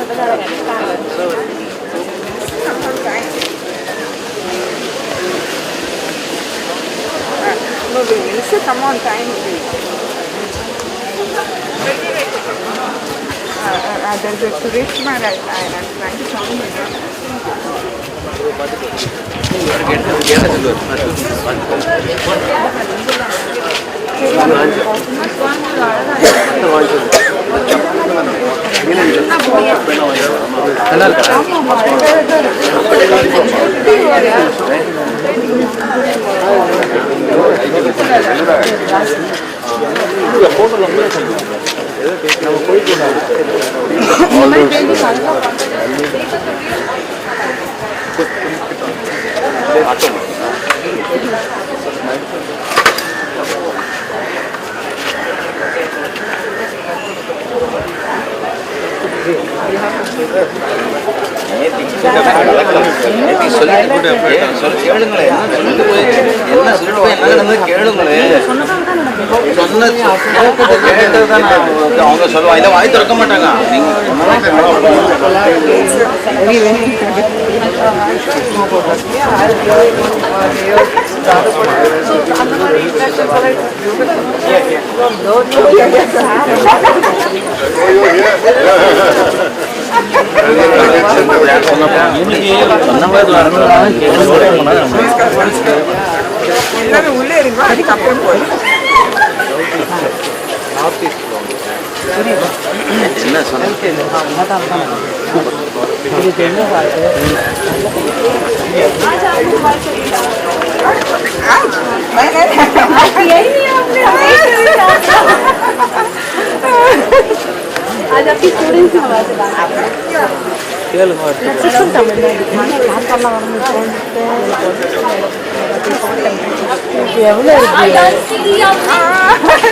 No, we should come on time. There's a tourist man. I'm trying to find அவங்க சொல்லுவாங்க இதை வாய் திறக்க மாட்டாங்க. எல்லாரும் உள்ளே இருக்கா அதுக்கப்புறம் போய் என்ன சொன்ன आज आपकी स्टूडेंट्स की आवाज़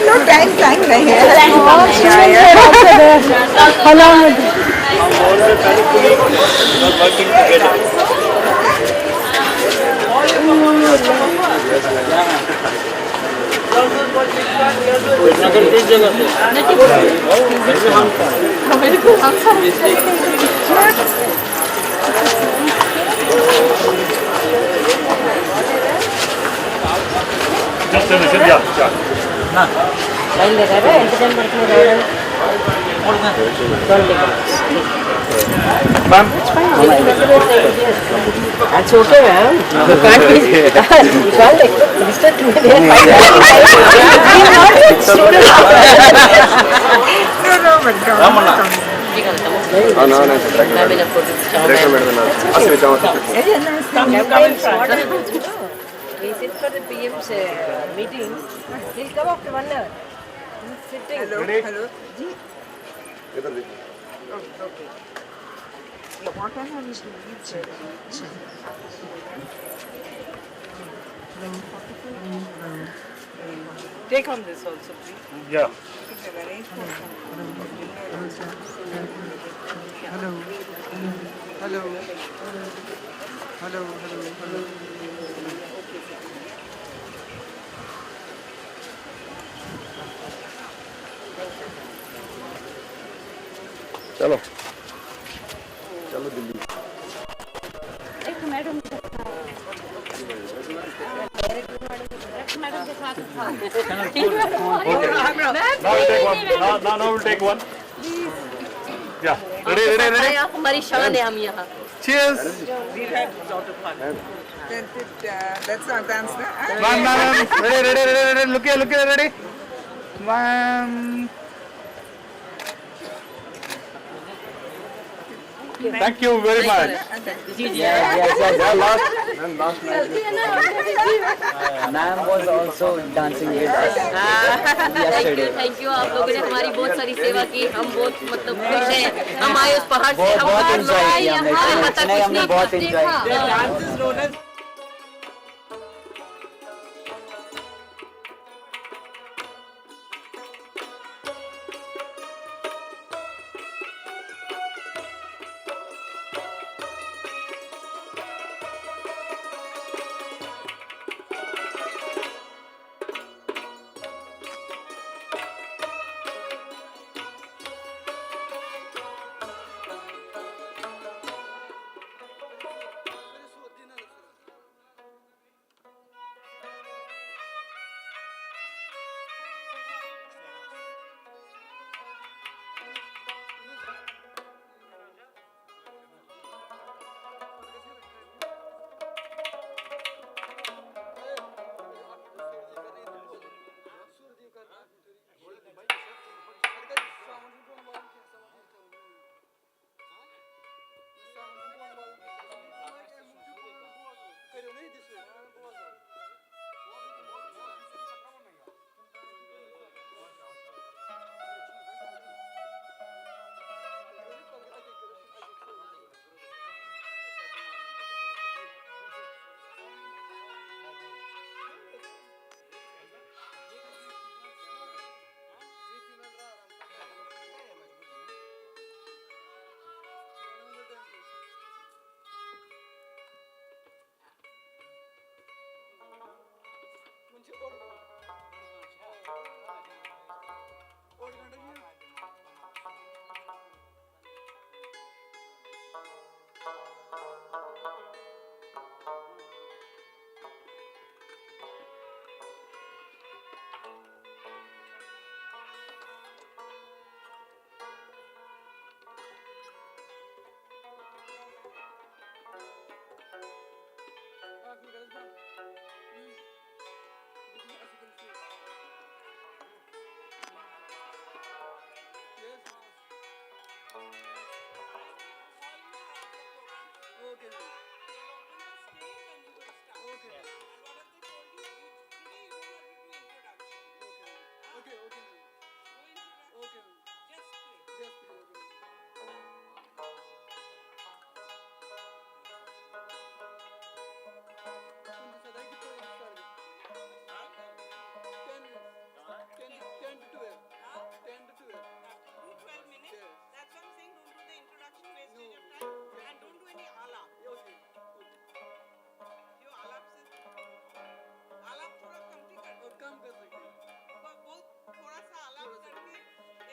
no time नहीं है Ma'am, That's okay, ma'am. You can't be. You can't expect Mr. to be there. No, but We sit for the PM's meeting. He'll come after 1 hour. He's sitting. Hello. Okay. What time are we to reach? Take on this also, please. yeah. Hello. चलो दिल्ली एक madam now we'll take one. Yeah, ready. आप हमारी शान है हम यहाँ. Cheers. We've had a lot of fun. That's not dance, no? Ma'am. Ready. Look here, ready. Ma'am. Thank you very much. Last Ma'am was also dancing with us yesterday. Thank you आप लोगों ने हमारी बहुत सारी सेवा की. हम बहुत मतलब खुश हैं. हम आए उस पहाड़ से. हम बहुत एंजॉय किया यहाँ हमने बहुत एंजॉय किया. Dance is known as Okay. Okay. Okay. Okay. Okay. Just play. Şimdi sadaki koyun 10 to 12. 10 to 12. 12 minutes. Yes. That's what I'm saying. Don't do the introduction wastage of time. And don't do any alap. Okay. जो आलाप से आलाप थोड़ा कम कर दो कम कर सकते हैं बहुत थोड़ा सा आलाप करके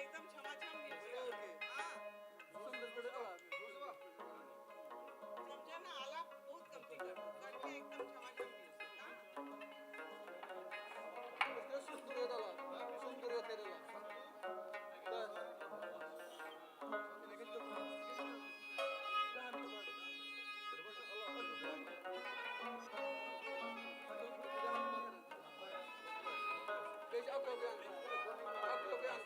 एकदम छमाछम म्यूजिक ओके हाँ सुंदर पड़ेगा समझा ना आलाप बहुत कम कर दो करके एकदम छमाछम म्यूजिक हाँ उसका सुंदर होता है बस लेकिन तो Beş akrobiyan. Akrobiyan.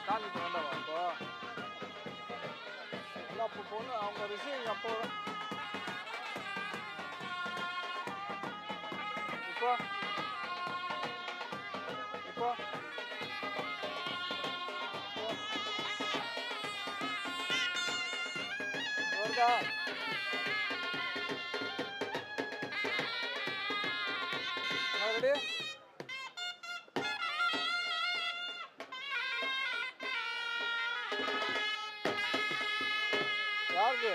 ஸ்டாலின் வேண்டாமா இப்போ எல்லாம் அப்போ பொண்ணு அவங்க ரிசீவிங் அப்போ இப்போ இப்போ வருதா வருதா? ரெடி? யாருக்கு?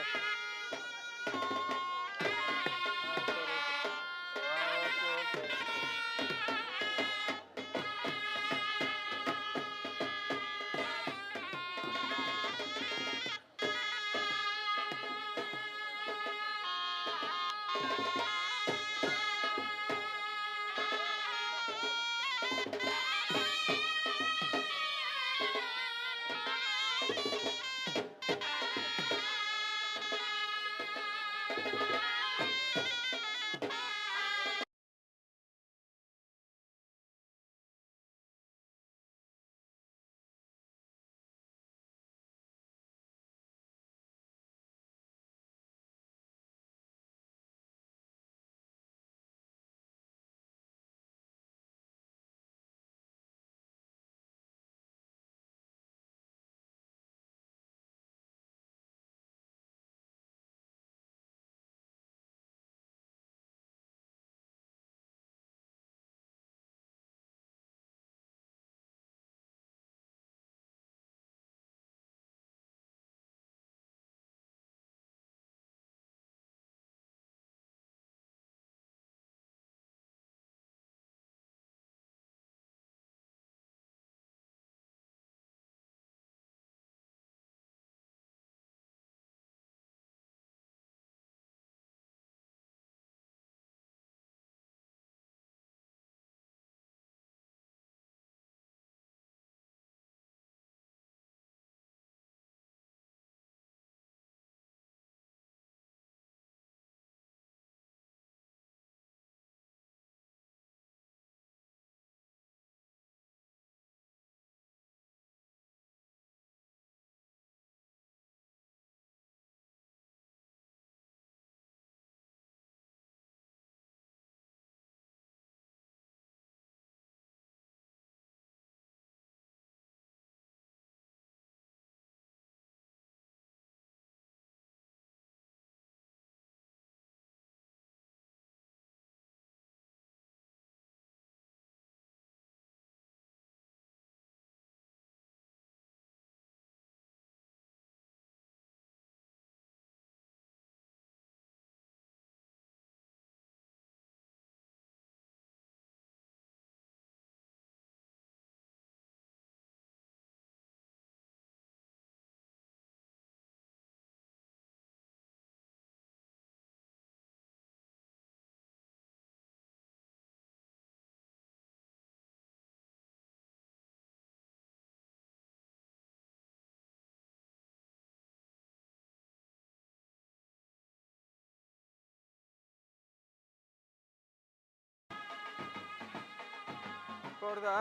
இப்போ வருதா?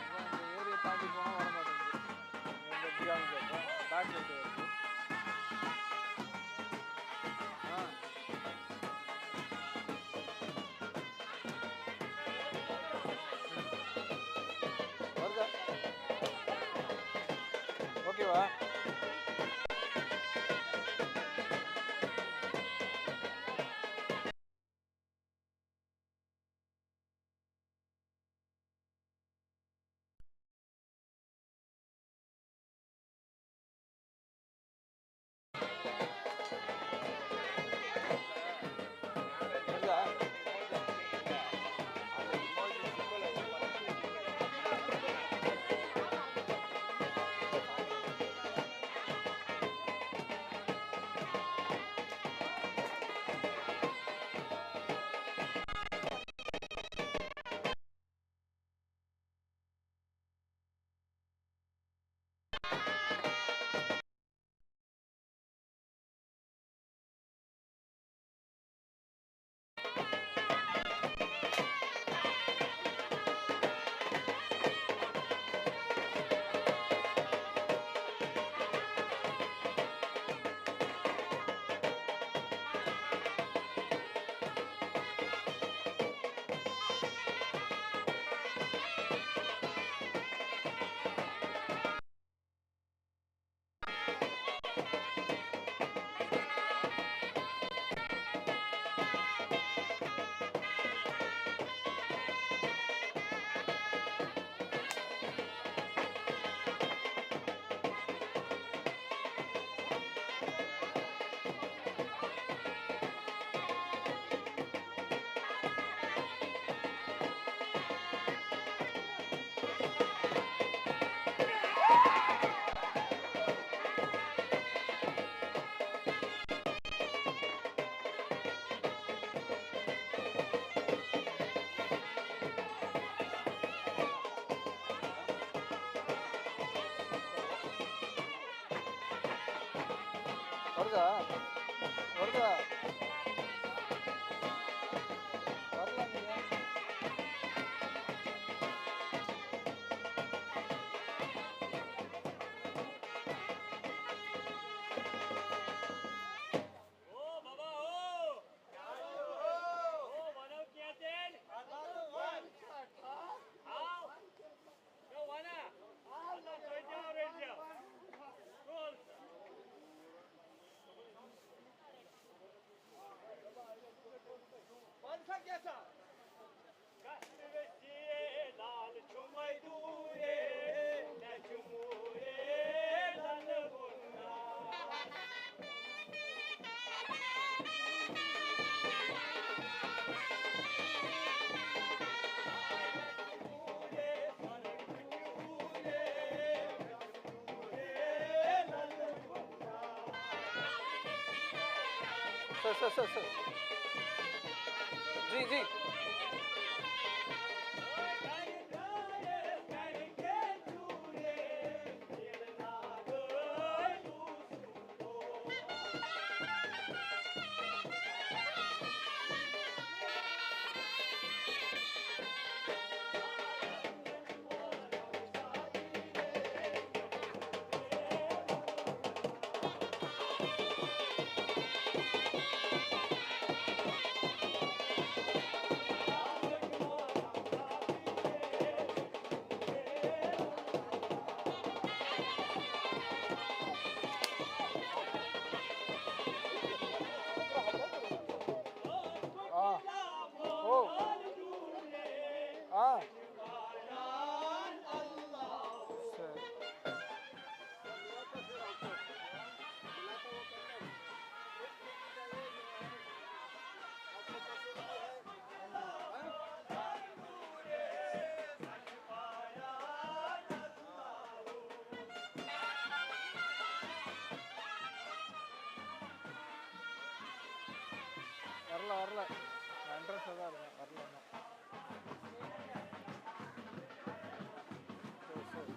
இந்த ஏரியா தாண்டி போனால் வர மாட்டேங்குது. இந்த பிரியாணி கேட்போம் பேக் லைட் வருது. வருதா? ஓகேவா? வருதா வருதா வரல நீங்க सर जी जी हाँ ओ हाँ வரல வரல அட்ரஸ் தான் இருக்கேன் வரல சரி சரி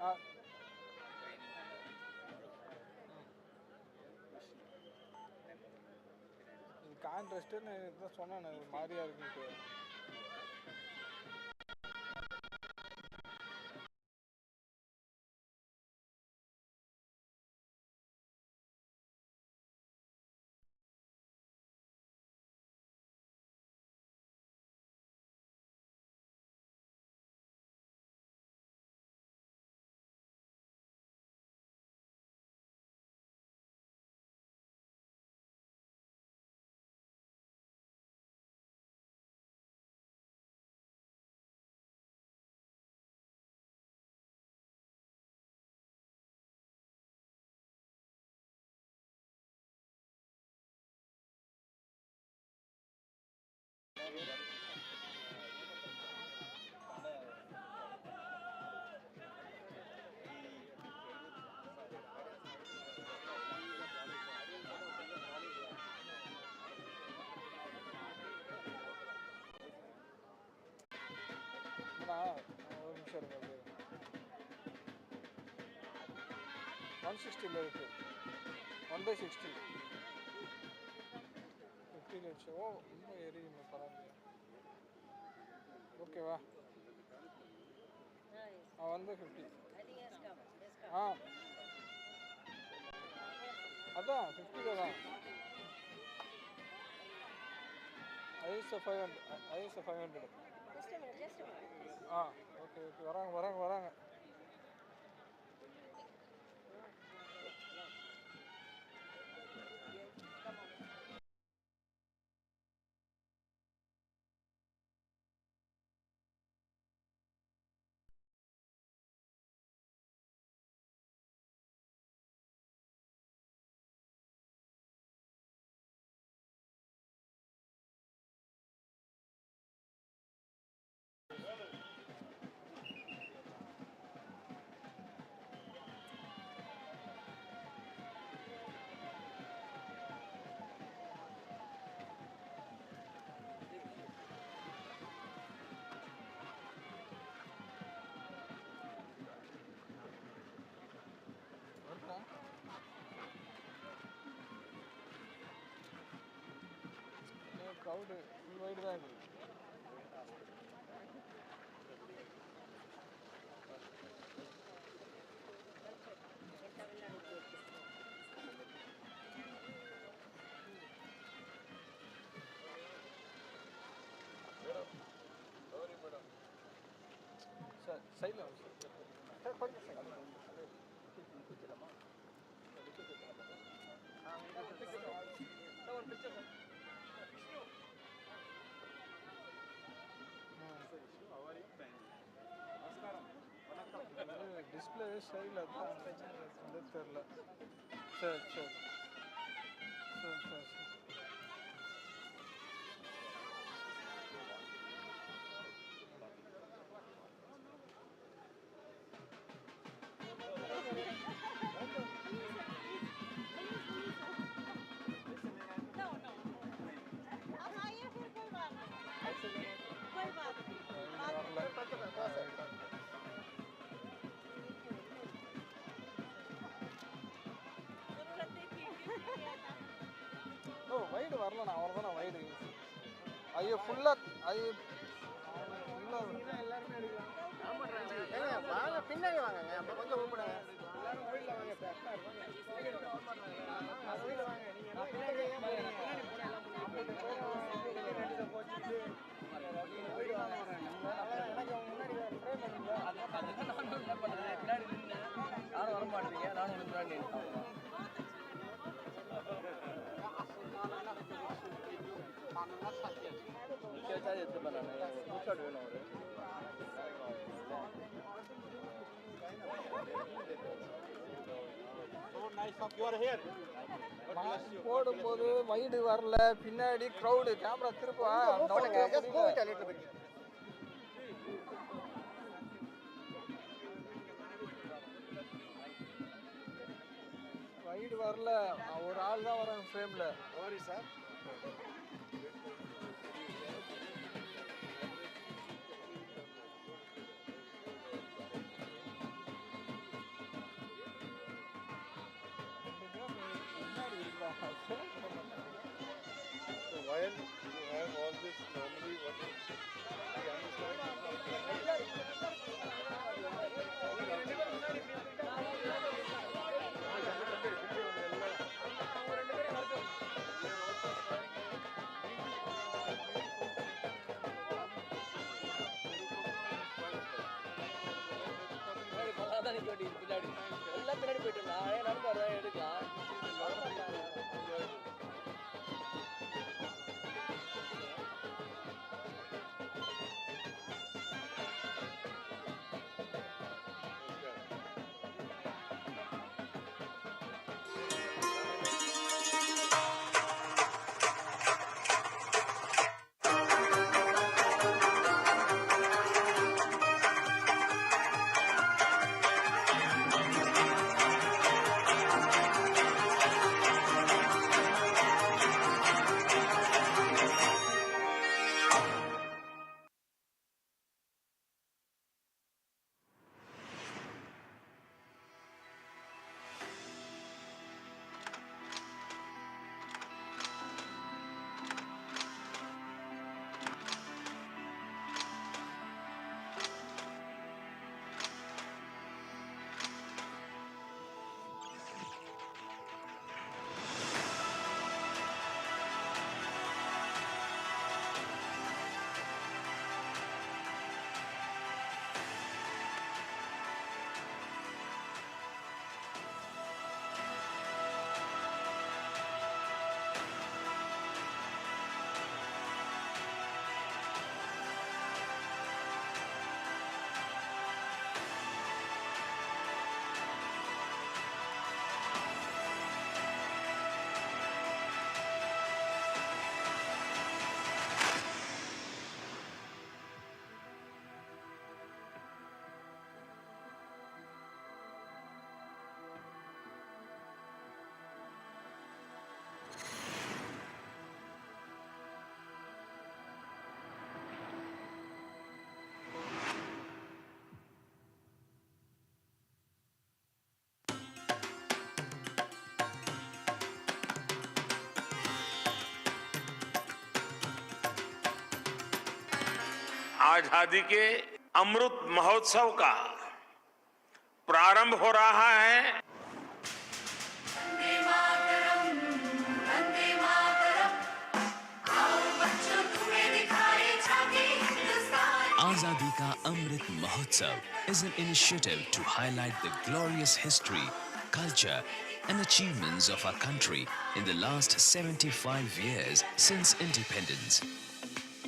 ஆ இது கான்ட்ராஸ்ட்டுன்னு தான் சொன்னேன் ஒரு மாதிரியா இருக்குன்ட்டு. ஒரு நிமிஷம் இருக்கு அப்படியே 160 இருக்கு 1/60 50 லட்சம். ஓ ரொம்ப எரியுமே பரவாயில்ல. ஓகேவா வந்து 50 ஆ அதான் 50 தான். ஐஎஸ் 500 ஆ ஓகே ஓகே வராங்க. க்ரௌடு ஃபுல் வைடு தான் இருக்குது. சார் சைடில் சார் கொஞ்சம் ஒரு பிக்சர் டிஸ்பிளே சைடில் தான் தெரில. சரி ஓ வைடு வரலண்ணா அவ்வளோதாண்ணா வைடு. ஐயோ ஃபுல்லாக எல்லாருமே எடுக்கலாம். வாங்க பின்னாடி வாங்க அப்போ கொஞ்சம் கூப்பிடுங்க. எல்லாரும் கோயிலில் வாங்க சார். கோயிலில் வாங்க நீங்கள் பின்னாடி எனக்கு முன்னாடி ட்ரை பண்ணுங்க. நானும் என்ன பண்ணுறேன் பின்னாடி நின்று யாரும் வர மாட்டேங்க. நானும் முன்னாடி எடுத்து பண்ணேன். புதுசாக வேணும் போடும்போது வைடு வரல, பின்னாடி க்ரௌடு, கேமரா திருப்பா வைடு வரல, ஒரு ஆள் தான் வராங்க ஃப்ரேம்ல. Sorry sir. while you have all this normally what is we आजादी के अमृत महोत्सव का प्रारंभ हो रहा है। Azadi Ka Amrit Mahotsav is an initiative to highlight the glorious history, culture and achievements of our country in the last 75 years since independence.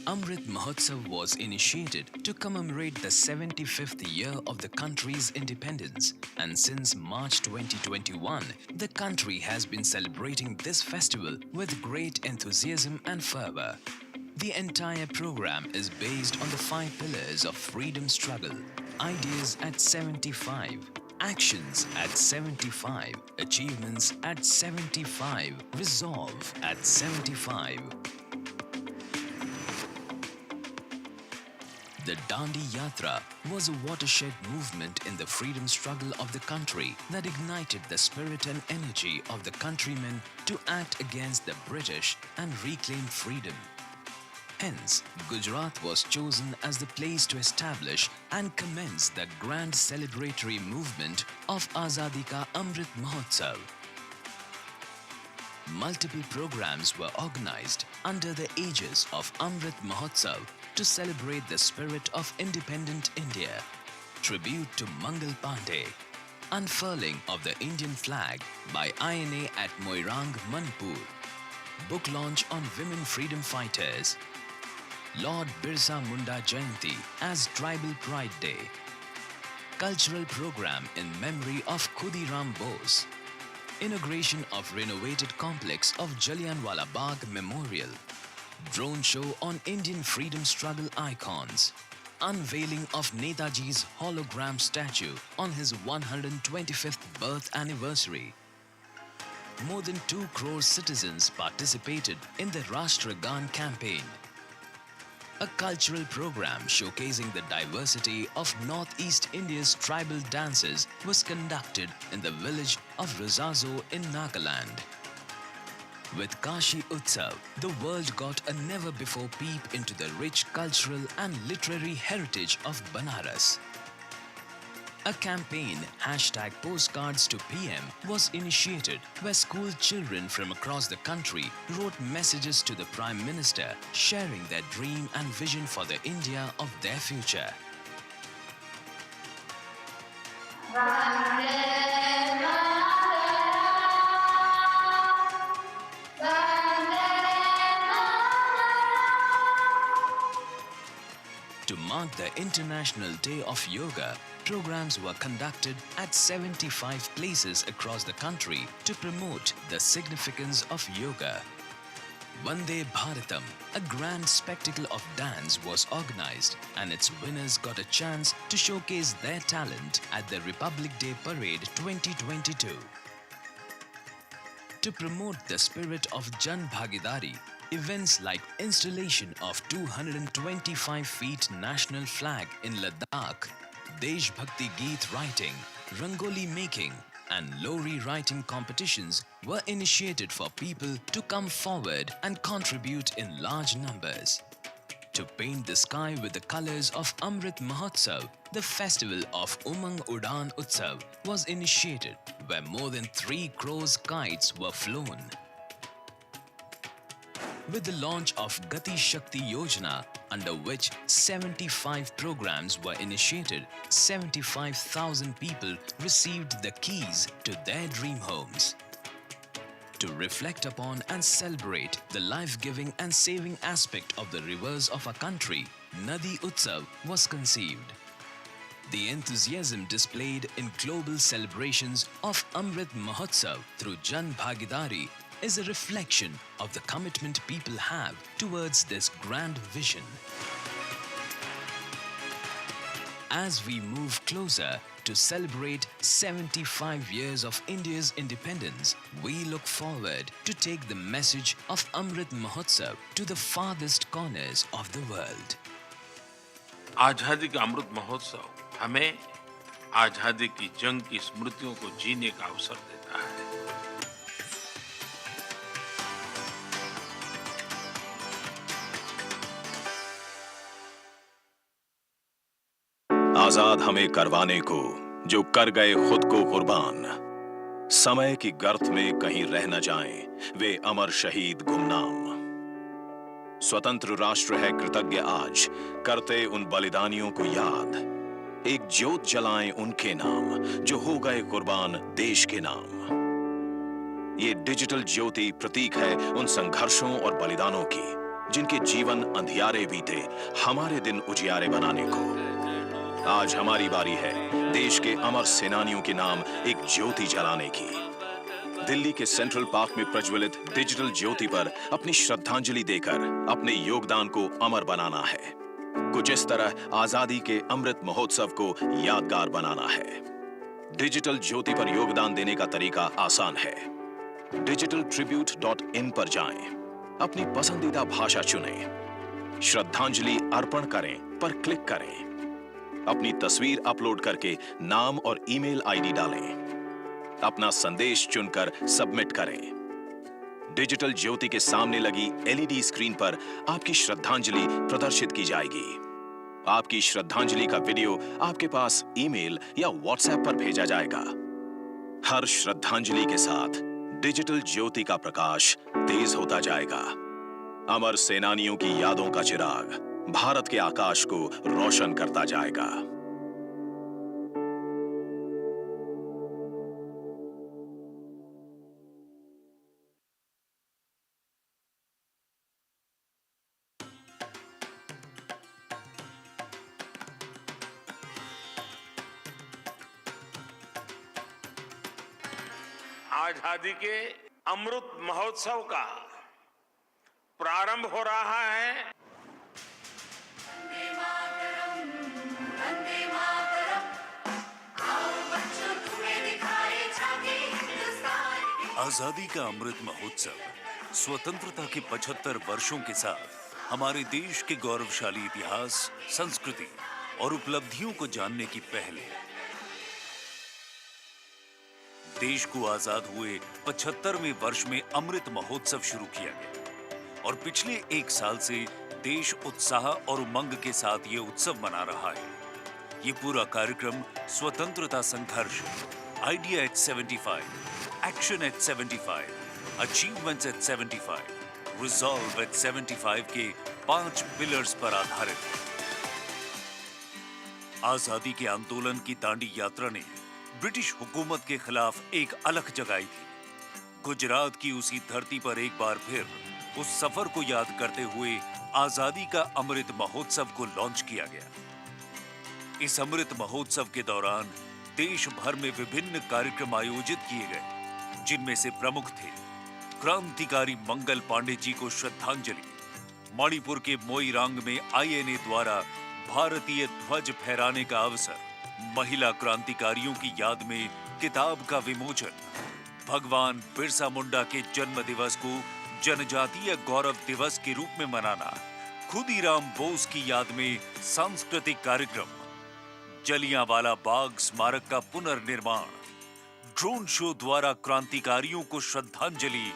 Amrit Mahotsav was initiated to commemorate the 75th year of the country's independence, and since March 2021, the country has been celebrating this festival with great enthusiasm and fervor. The entire program is based on the 5 pillars of freedom struggle: ideas at 75, actions at 75, achievements at 75, resolve at 75. The Dandi Yatra was a watershed movement in the freedom struggle of the country that ignited the spirit and energy of the countrymen to act against the British and reclaim freedom. Hence, Gujarat was chosen as the place to establish and commence the grand celebratory movement of Azadi Ka Amrit Mahotsav. Multiple programs were organized under the aegis of Amrit Mahotsav to celebrate the spirit of independent India, tribute to Mangal Pandey, unfurling of the Indian flag by INA at Moirang, Manipur, book launch on women freedom fighters, Lord Birsa Munda Jayanti as Tribal Pride Day, cultural program in memory of Khudiram Bose, inauguration of renovated complex of Jallianwala Bagh Memorial, drone show on Indian freedom struggle icons, unveiling of Netaji's hologram statue on his 125th birth anniversary. More than 2 crore citizens participated in the Rashtragan campaign. A cultural program showcasing the diversity of Northeast India's tribal dances was conducted in the village of Razazo in Nagaland. With Kashi Utsav, the world got a never-before peep into the rich cultural and literary heritage of Banaras. A campaign, #Postcards to PM, was initiated where school children from across the country wrote messages to the Prime Minister, sharing their dream and vision for the India of their future. To mark the International Day of Yoga, programs were conducted at 75 places across the country to promote the significance of yoga. Vande Bharatam, a grand spectacle of dance, was organized and its winners got a chance to showcase their talent at the Republic Day Parade 2022. To promote the spirit of Jan Bhagidari, events like installation of 225 feet national flag in Ladakh, Desh Bhakti Geet writing, Rangoli making and Lori writing competitions were initiated for people to come forward and contribute in large numbers. To paint the sky with the colors of Amrit Mahotsav, the festival of Umang Udan Utsav was initiated where more than 3 crores kites were flown. With the launch of Gati Shakti Yojana, under which 75 programs were initiated, 75,000 people received the keys to their dream homes. To reflect upon and celebrate the life-giving and saving aspect of the rivers of our country, Nadi Utsav was conceived. The enthusiasm displayed in global celebrations of Amrit Mahotsav through Jan Bhagidari is a reflection of the commitment people have towards this grand vision. As we move closer to celebrate 75 years of India's independence, we look forward to take the message of Amrit Mahotsav to the farthest corners of the world. आजादी का अमृत महोत्सव हमें आजादी की जंग की स्मृतियों को जीने का अवसर देता है। आजाद हमें करवाने को जो कर गए खुद को कुर्बान, समय की गर्त में कहीं रह न जाएं वे अमर शहीद गुमनाम। स्वतंत्र राष्ट्र है कृतज्ञ आज, करते उन बलिदानियों को याद, एक ज्योत जलाएं उनके नाम जो हो गए कुर्बान देश के नाम। ये डिजिटल ज्योति प्रतीक है उन संघर्षों और बलिदानों की जिनके जीवन अंधियारे बीते हमारे दिन उजियारे बनाने को। आज हमारी बारी है देश के अमर सेनानियों के नाम एक ज्योति जलाने की। दिल्ली के सेंट्रल पार्क में प्रज्वलित डिजिटल ज्योति पर अपनी श्रद्धांजलि देकर अपने योगदान को अमर बनाना है। कुछ इस तरह आजादी के अमृत महोत्सव को यादगार बनाना है। डिजिटल ज्योति पर योगदान देने का तरीका आसान है। digitaltribute.in पर जाएं, अपनी पसंदीदा भाषा चुनें, श्रद्धांजलि अर्पण करें पर क्लिक करें, अपनी तस्वीर अपलोड करके नाम और ईमेल आईडी डालें, अपना संदेश चुनकर सबमिट करें। डिजिटल ज्योति के सामने लगी एलईडी स्क्रीन पर आपकी श्रद्धांजलि प्रदर्शित की जाएगी। आपकी श्रद्धांजलि का वीडियो आपके पास ईमेल या व्हाट्सएप पर भेजा जाएगा। हर श्रद्धांजलि के साथ डिजिटल ज्योति का प्रकाश तेज होता जाएगा। अमर सेनानियों की यादों का चिराग भारत के आकाश को रोशन करता जाएगा। आजादी के अमृत महोत्सव का प्रारंभ हो रहा है। आजादी का अमृत महोत्सव स्वतंत्रता के 75 वर्षों के साथ हमारे देश के गौरवशाली इतिहास, संस्कृति और उपलब्धियों को जानने की पहल है। देश को आजाद हुए 75वें वर्ष में अमृत महोत्सव शुरू किया गया और पिछले एक साल से देश उत्साह और उमंग के साथ ये उत्सव मना रहा है। ये पूरा कार्यक्रम स्वतंत्रता संघर्ष, idea at 75, action at 75, achievements at 75, resolve at 75 के 5 पिलर्स पर आधारित है। आजादी के आंदोलन की दांडी यात्रा ने ब्रिटिश हुकूमत के खिलाफ एक अलख जगाई थी। गुजरात की उसी धरती पर एक बार फिर उस सफर को याद करते हुए आजादी का अमृत महोत्सव को लॉन्च किया गया। इस अमृत महोत्सव के दौरान देश भर में विभिन्न कार्यक्रम आयोजित किए गए, जिनमें से प्रमुख थे क्रांतिकारी मंगल पांडे जी को श्रद्धांजलि, मणिपुर के मोइरांग में आईएनए द्वारा भारतीय ध्वज फहराने का अवसर, महिला क्रांतिकारियों की याद में किताब का विमोचन, भगवान बिरसा मुंडा के जन्म दिवस को जनजातीय गौरव दिवस के रूप में मनाना, खुदीराम बोस की याद में सांस्कृतिक कार्यक्रम, जलियांवाला बाग स्मारक का पुनर्निर्माण, ड्रोन शो द्वारा क्रांतिकारियों को श्रद्धांजलि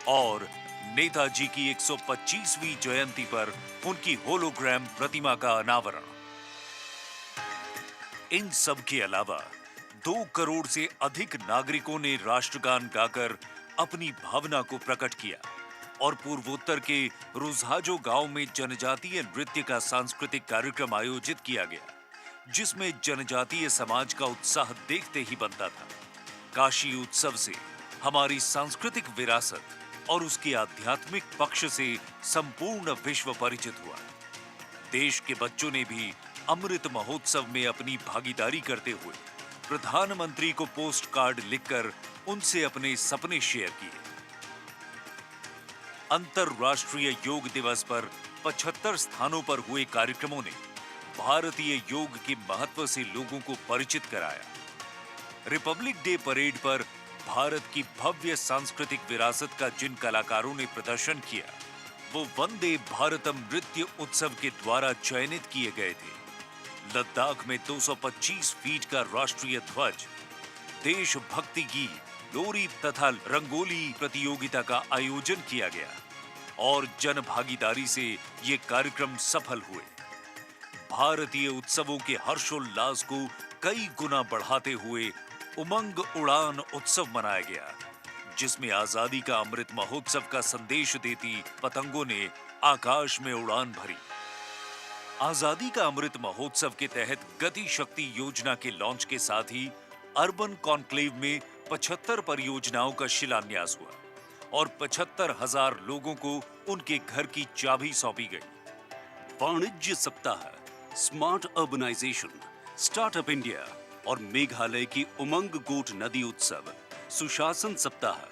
और नेताजी की 125वीं जयंती पर उनकी होलोग्राम प्रतिमा का अनावरण। इन सब के अलावा 2 करोड़ से अधिक नागरिकों ने राष्ट्रगान गाकर अपनी भावना को प्रकट किया और पूर्वोत्तर के रुझाजो गांव में जनजातीय नृत्य का सांस्कृतिक कार्यक्रम आयोजित किया गया, जिसमें जनजातीय समाज का उत्साह देखते ही बनता था। काशी उत्सव से हमारी सांस्कृतिक विरासत और उसके आध्यात्मिक पक्ष से संपूर्ण विश्व परिचित हुआ। देश के बच्चों ने भी अमृत महोत्सव में अपनी भागीदारी करते हुए प्रधानमंत्री को पोस्ट कार्ड लिखकर उनसे अपने सपने शेयर किए। अंतर्राष्ट्रीय योग दिवस पर 75 स्थानों पर हुए कार्यक्रमों ने भारतीय योग के महत्व से लोगों को परिचित कराया। रिपब्लिक डे परेड पर भारत की भव्य सांस्कृतिक विरासत का जिन कलाकारों ने प्रदर्शन किया, वो वंदे भारतम नृत्य उत्सव के द्वारा चयनित किए गए थे। लद्दाख में 225 फीट का राष्ट्रीय ध्वज, देशभक्ति गीत, लोरी तथा रंगोली प्रतियोगिता का आयोजन किया गया और जन भागीदारी से ये कार्यक्रम सफल हुए। भारतीय उत्सवों के हर्षोल्लास को कई गुना बढ़ाते हुए उमंग उड़ान उत्सव मनाया गया, जिसमें आजादी का अमृत महोत्सव का संदेश देती पतंगों ने आकाश में उड़ान भरी। आजादी का अमृत महोत्सव के तहत गति शक्ति योजना के लॉन्च के साथ ही अर्बन कॉन्क्लेव में 75 परियोजनाओं का शिलान्यास हुआ और 75,000 लोगों को उनके घर की चाबी सौंपी गई। वाणिज्य सप्ताह, स्मार्ट अर्बनाइजेशन, स्टार्टअप इंडिया और मेघालय की उमंग गोट नदी उत्सव, सुशासन सप्ताह,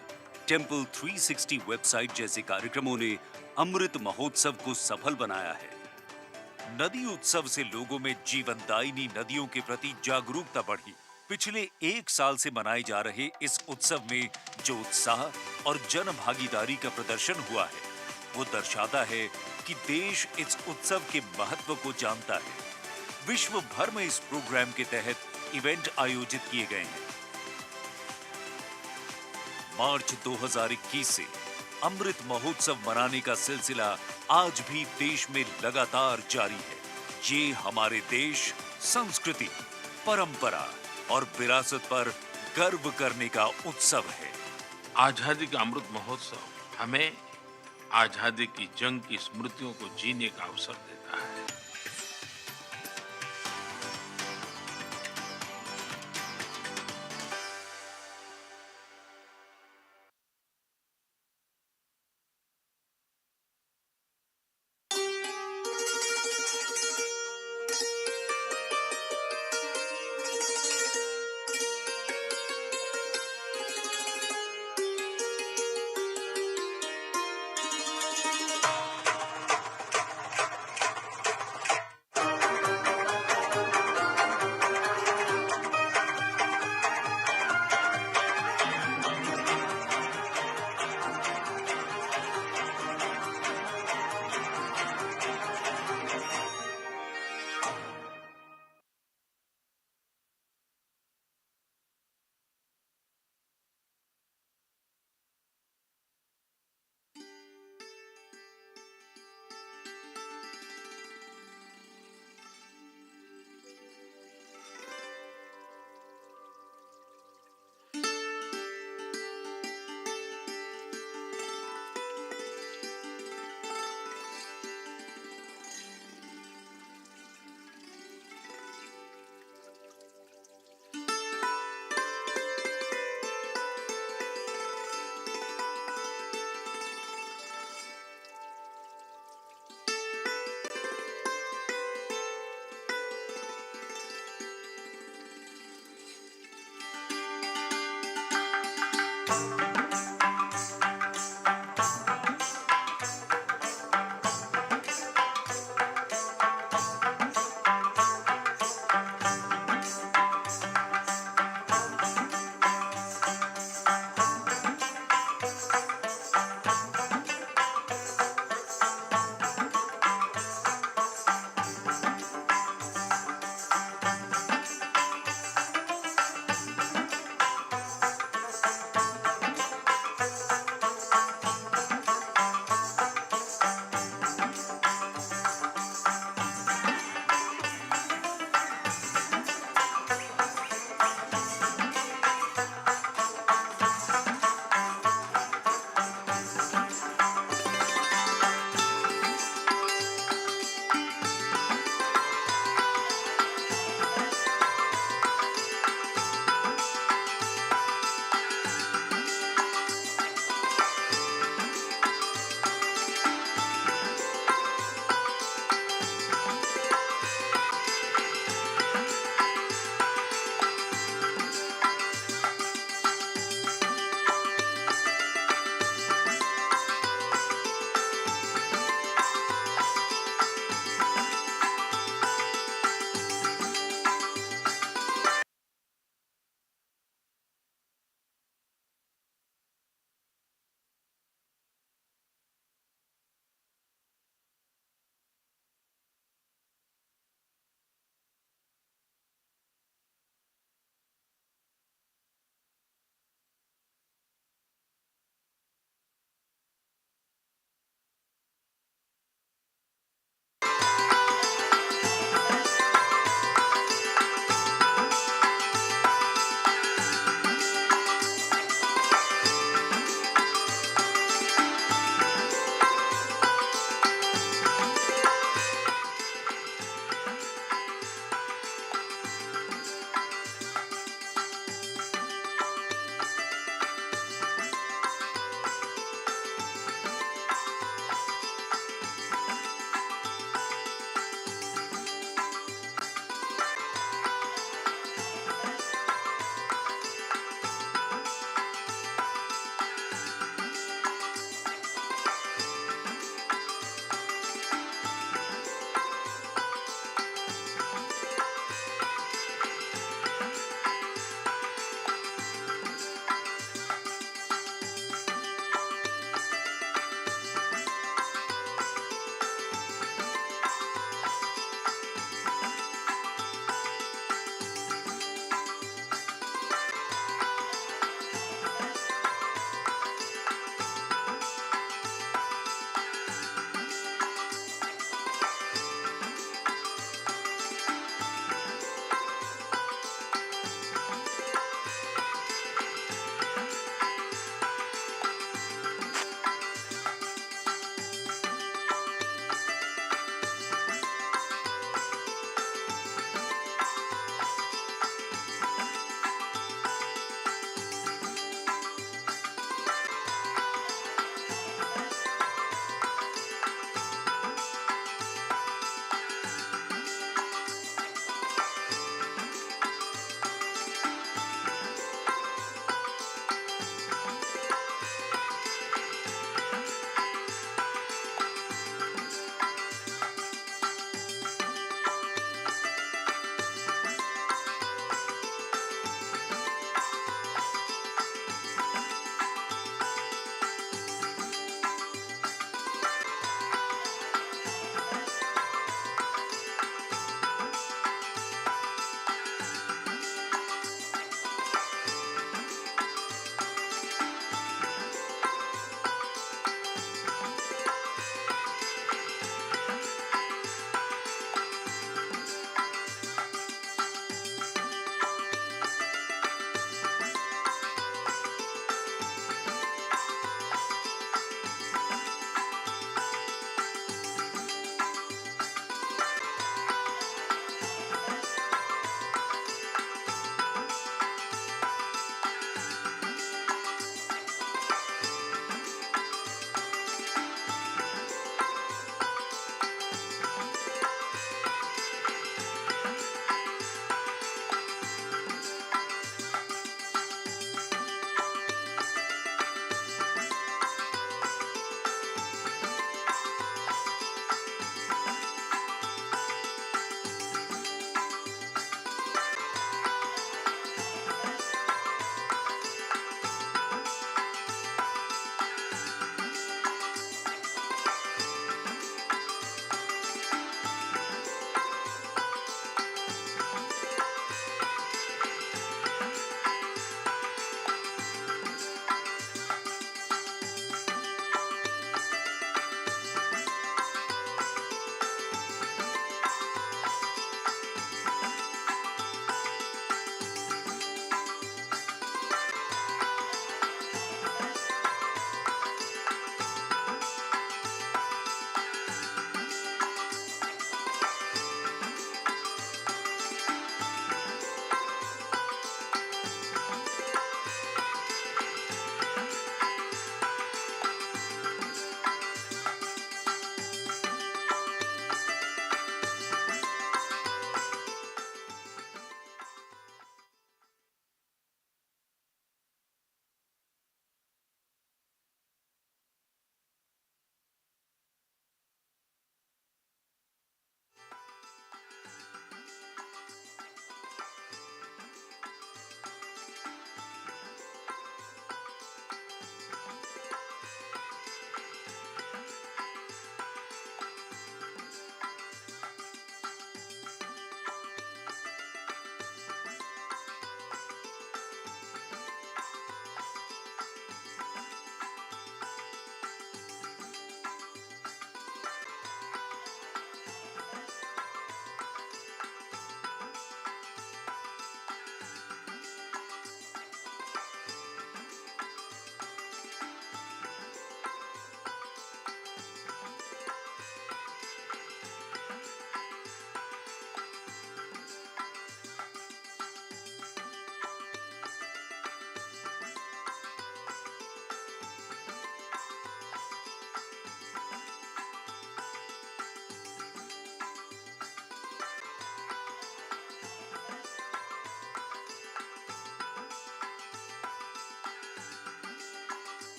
टेम्पल 360 वेबसाइट जैसे कार्यक्रमों ने अमृत महोत्सव को सफल बनाया है। नदी उत्सव से लोगों में जीवनदायिनी नदियों के प्रति जागरूकता बढ़ी। पिछले 1 साल से मनाए जा रहे इस उत्सव में जो उत्साह और जन भागीदारी का प्रदर्शन हुआ है, वो दर्शाता है कि देश इस उत्सव के महत्व को जानता है। विश्व भर में इस प्रोग्राम के तहत इवेंट आयोजित किए गए हैं। मार्च 2021 से अमृत महोत्सव मनाने का सिलसिला आज भी देश में लगातार जारी है। ये हमारे देश, संस्कृति, परंपरा और विरासत पर गर्व करने का उत्सव है। आजादी का अमृत महोत्सव हमें आजादी की जंग की स्मृतियों को जीने का अवसर देता है।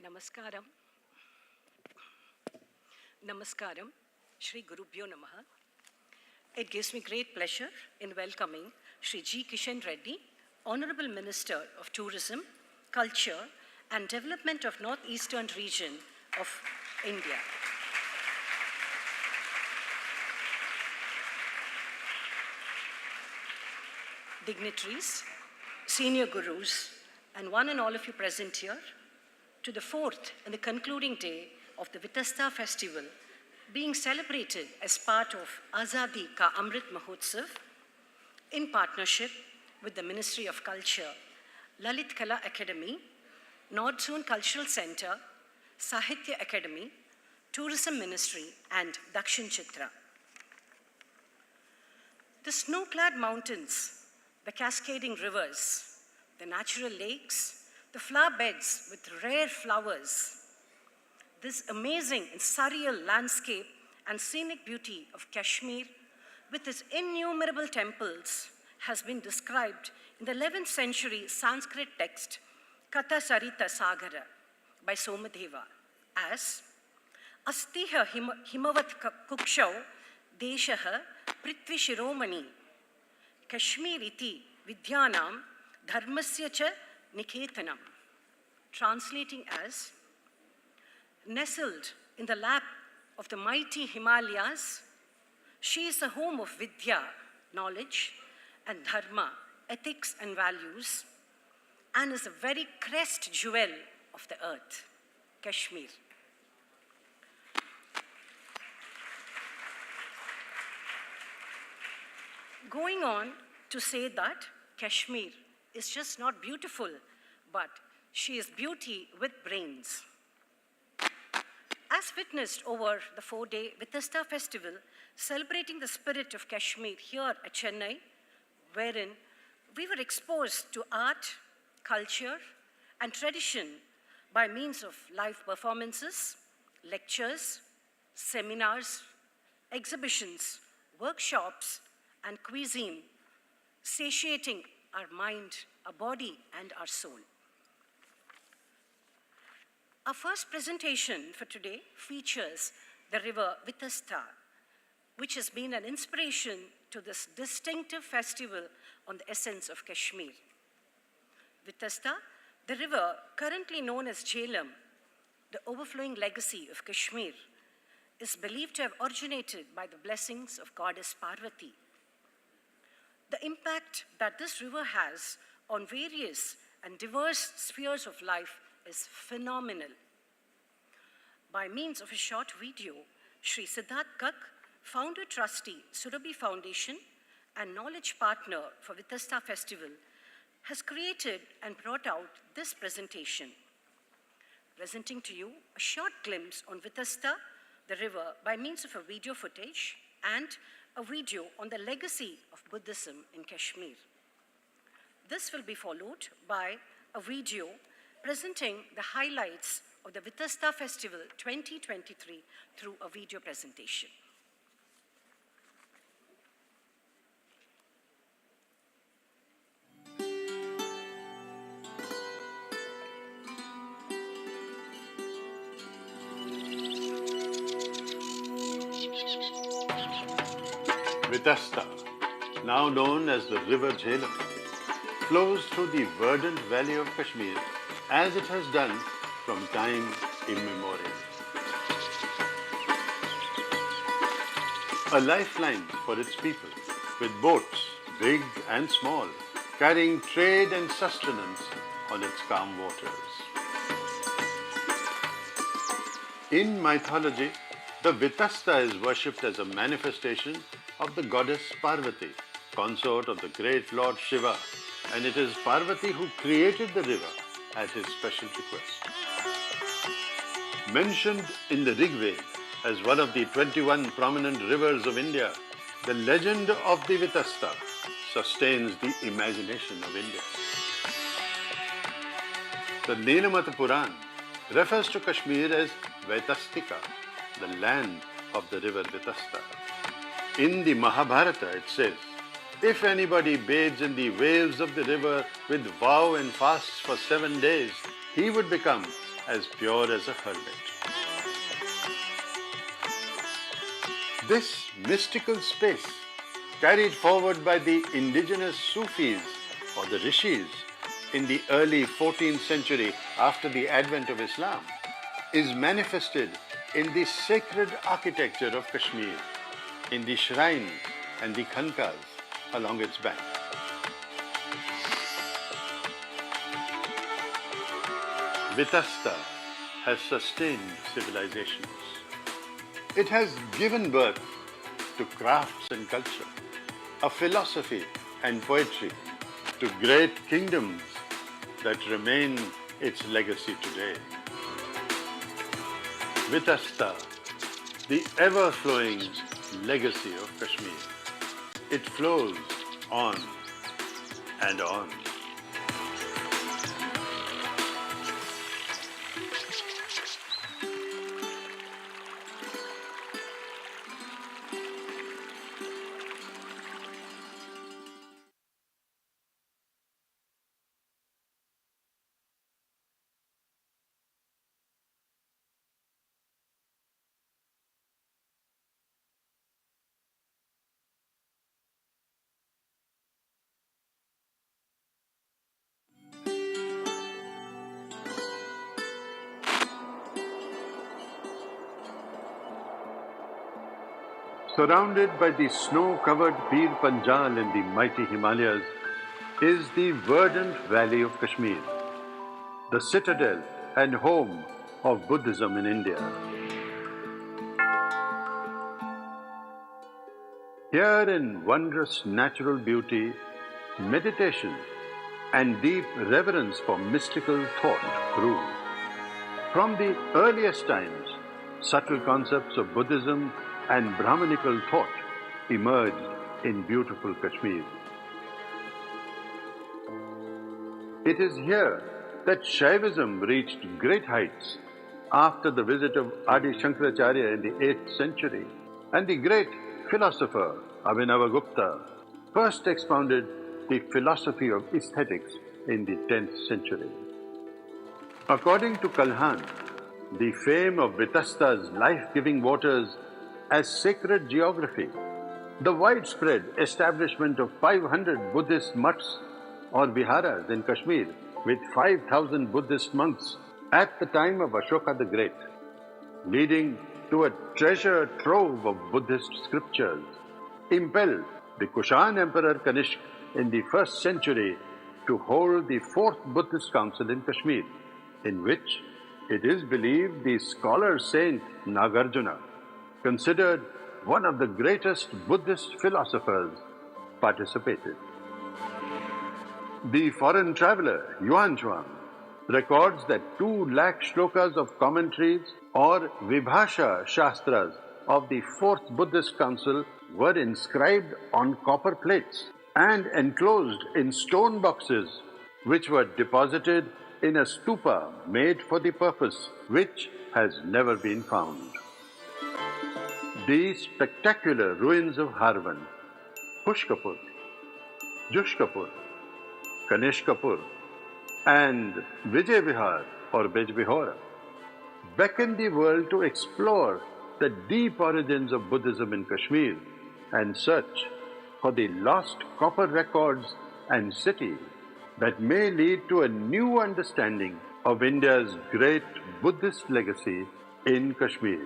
Namaskaram. Namaskaram. Shri Gurubhyo Namaha. It gives me great pleasure in welcoming Shri G. Kishan Reddy, Honorable Minister of Tourism, Culture and Development of Northeastern Region of India. Dignitaries, senior gurus, and one and all of you present here, to the fourth and the concluding day of the Vitasta festival, being celebrated as part of Azadi Ka Amrit Mahotsav, in partnership with the Ministry of Culture, Lalit Kala Academy, North Zone Cultural Center, Sahitya Academy, Tourism Ministry, and Kalakshetra. The snow-clad mountains, the cascading rivers, the natural lakes, the flower beds with rare flowers, this amazing and surreal landscape and scenic beauty of Kashmir with its innumerable temples has been described in the 11th century Sanskrit text Katha Sarita Sagara by Somadeva as Astiha Himavat Kukshau Deshaha Prithvi Shiromani Kashmir iti Vidyanam Dharmasya cha Niketanam, translating as nestled in the lap of the mighty Himalayas, she is the home of Vidya, knowledge, and Dharma, ethics and values, and is the very crest jewel of the earth, Kashmir. Going on to say that Kashmir is just not beautiful, but she is beauty with brains. As witnessed over the 4-day Vitasta festival, celebrating the spirit of Kashmir here at Chennai, wherein we were exposed to art, culture, and tradition by means of live performances, lectures, seminars, exhibitions, workshops, and cuisine, satiating our mind, our body, and our soul. Our first presentation for today features the river Vitasta, which has been an inspiration to this distinctive festival on the essence of Kashmir. Vitasta, the river currently known as Jhelum, the overflowing legacy of Kashmir, is believed to have originated by the blessings of goddess Parvati. The impact that this river has on various and diverse spheres of life is phenomenal. By means of a short video, Sri Siddharth Kak, founder trustee, Surabhi Foundation, and knowledge partner for Vitasta Festival, has created and brought out this presentation, presenting to you a short glimpse on Vitasta, the river, by means of a video footage and a video on the legacy of Buddhism in Kashmir. This will be followed by a video presenting the highlights of the Vitasta Festival 2023 through a video presentation. Vitasta, now known as the River Jhelum, flows through the verdant valley of Kashmir as it has done from time immemorial. A lifeline for its people, with boats, big and small, carrying trade and sustenance on its calm waters. In mythology, the Vitasta is worshipped as a manifestation of the goddess Parvati, consort of the great Lord Shiva, and it is Parvati who created the river at his special request. Mentioned in the Rig Veda as one of the 21 prominent rivers of India, the legend of the Vitasta sustains the imagination of India. The Nelamata Puran refers to Kashmir as Vaitastika, the land of the river Vitasta. In the Mahabharata it says, if anybody bathes in the waves of the river with vow and fasts for 7 days, he would become as pure as a hermit. This mystical space, carried forward by the indigenous Sufis or the Rishis in the early 14th century after the advent of Islam, is manifested in the sacred architecture of Kashmir, in the shrines and the khankas along its bank. Vitasta has sustained civilizations. It has given birth to crafts and culture, a philosophy and poetry, to great kingdoms that remain its legacy today. Vitasta, the ever-flowing legacy of Kashmir. It flows on and on. Surrounded by the snow-covered Pir Panjal in the mighty Himalayas is the verdant valley of Kashmir, the citadel and home of Buddhism in India. Here in wondrous natural beauty, meditation and deep reverence for mystical thought rule. From the earliest times, subtle concepts of Buddhism and Brahmanical thought emerged in beautiful Kashmir. It is here that Shaivism reached great heights after the visit of Adi Shankaracharya in the 8th century, and the great philosopher Abhinavagupta first expounded the philosophy of aesthetics in the 10th century. According to Kalhan, the fame of Vitasta's life-giving waters as sacred geography, the widespread establishment of 500 Buddhist mutts or viharas in Kashmir with 5,000 Buddhist monks at the time of Ashoka the Great, leading to a treasure trove of Buddhist scriptures, impelled the Kushan Emperor Kanishk in the 1st century to hold the 4th Buddhist Council in Kashmir, in which it is believed the scholar saint Nagarjuna, considered one of the greatest Buddhist philosophers, participated. The foreign traveler Yuan Chuang records that 2 lakh shlokas of commentaries or Vibhasha Shastras of the 4th Buddhist Council were inscribed on copper plates and enclosed in stone boxes, which were deposited in a stupa made for the purpose, which has never been found. The spectacular ruins of Harvan, Pushkapur, Jushkapur, Kanishkapur, and Vijay Vihar or Bijbihora beckon the world to explore the deep origins of Buddhism in Kashmir and search for the lost copper records and cities that may lead to a new understanding of India's great Buddhist legacy in Kashmir.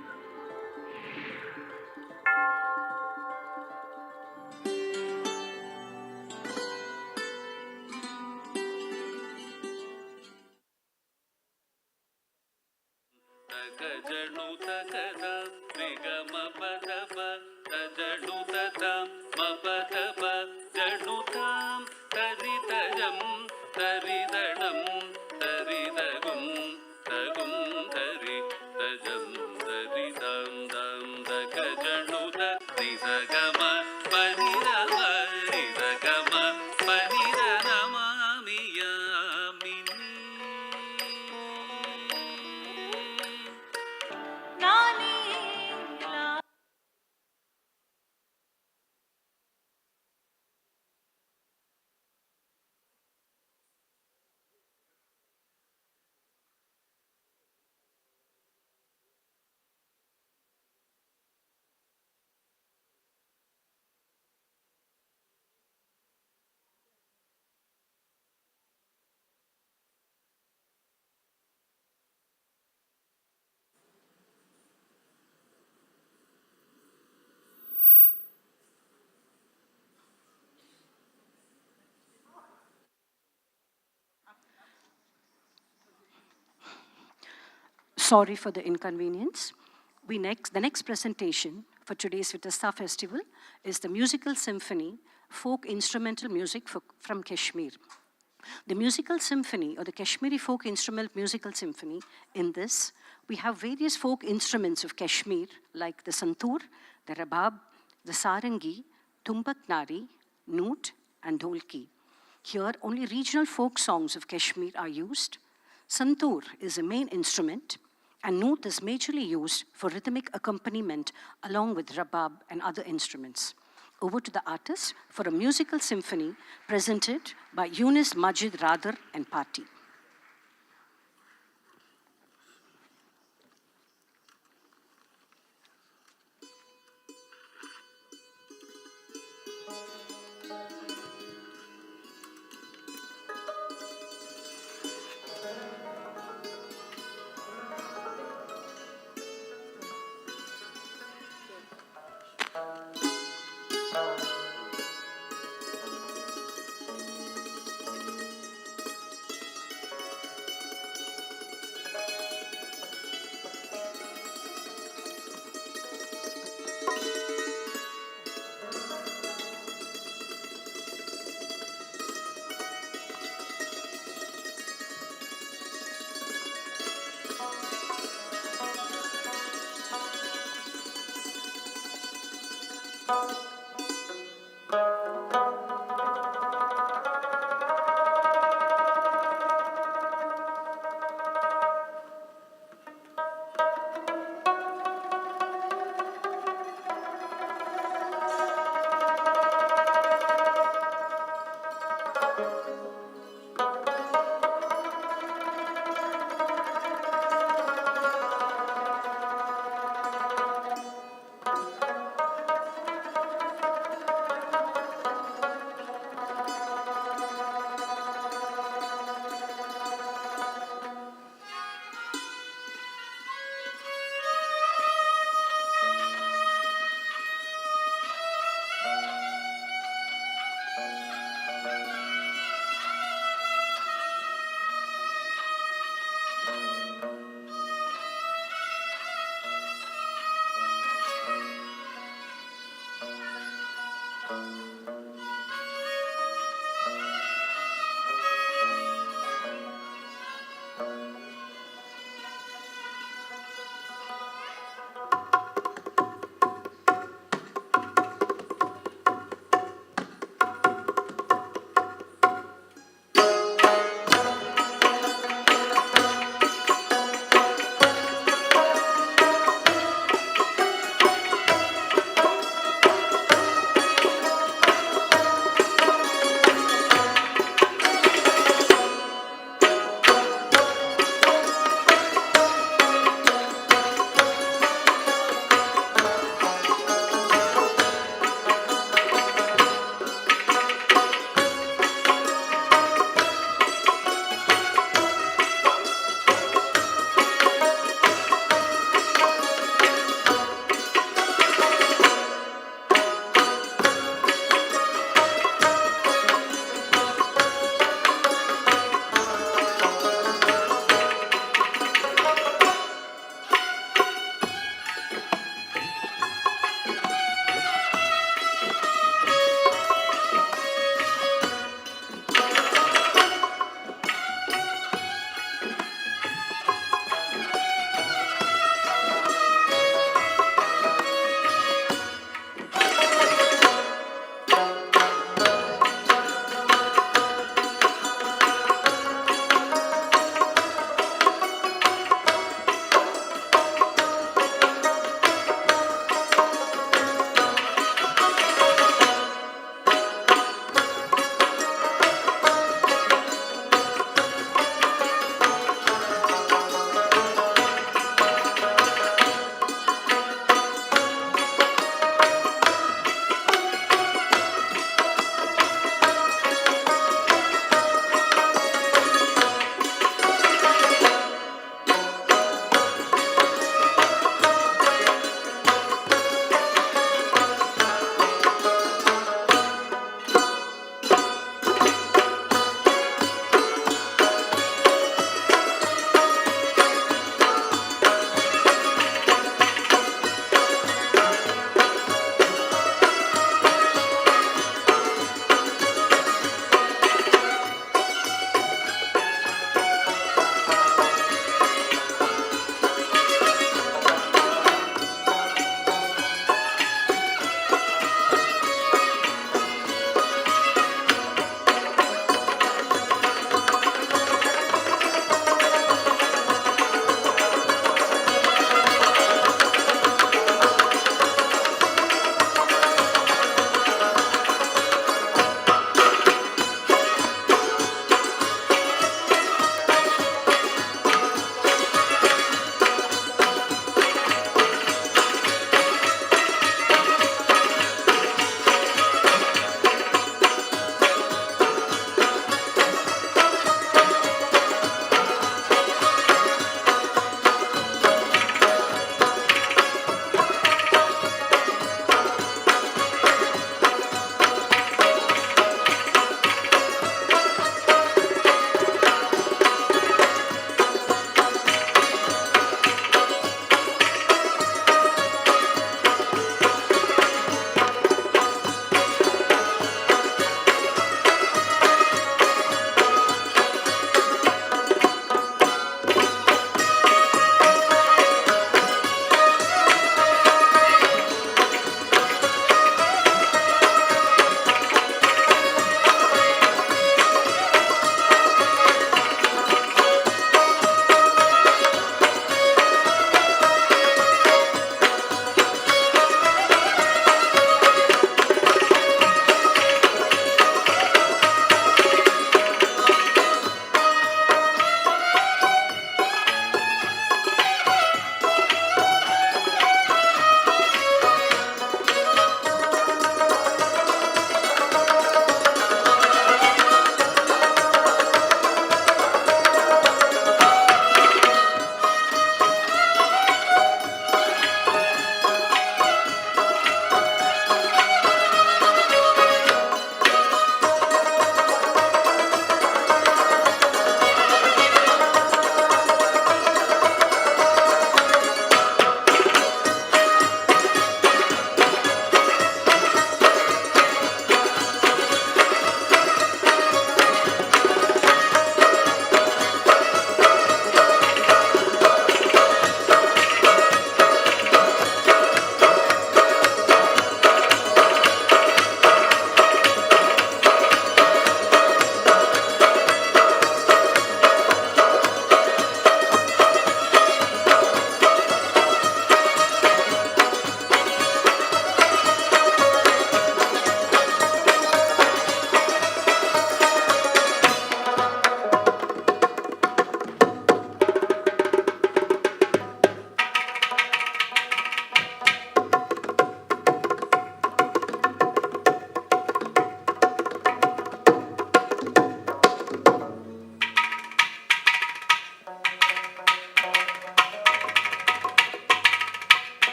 Sorry for the inconvenience. The next presentation for today's Vitasta Festival is the musical symphony, folk instrumental music from Kashmir. The musical symphony, or the Kashmiri folk instrumental musical symphony, in this, we have various folk instruments of Kashmir, like the santoor, the rabab, the sarangi, tumbak nari, noot, and dholki. Here, only regional folk songs of Kashmir are used. Santoor is a main instrument, and noot is majorly used for rhythmic accompaniment along with rabab and other instruments. Over to the artist for a musical symphony presented by Yunus Majid Radar and Party.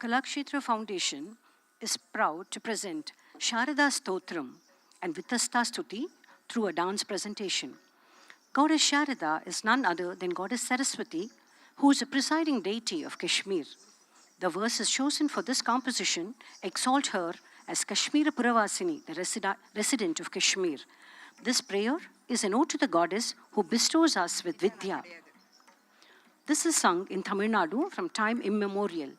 Kalakshetra Foundation is proud to present Sharada Stotram and Vitasta Stuti through a dance presentation. Goddess Sharada is none other than Goddess Saraswati, who is a presiding deity of Kashmir. The verses chosen for this composition exalt her as Kashmira Puravasini, the resident of Kashmir. This prayer is an ode to the goddess who bestows us with Vidya. This is sung in Tamil Nadu from time immemorial.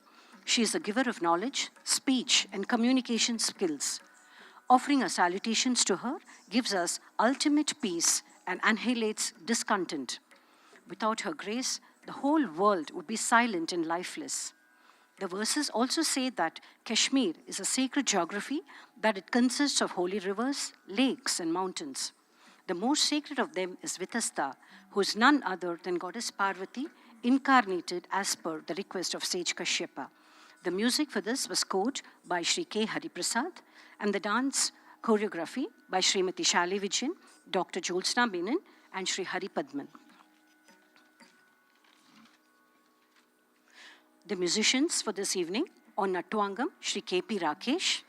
She is the giver of knowledge, speech, and communication skills. Offering our salutations to her gives us ultimate peace and annihilates discontent. Without her grace, the whole world would be silent and lifeless. The verses also say that Kashmir is a sacred geography, that it consists of holy rivers, lakes, and mountains. The most sacred of them is Vitasta, who is none other than Goddess Parvati, incarnated as per the request of sage Kashyapa. The music for this was scored by Sri K. Hariprasad, and the dance choreography by Srimati Shali Vijayan, Dr. Jolsna Menon, and Sri Hari Padman. The musicians for this evening: on Nattuangam, Sri K.P. Rakesh;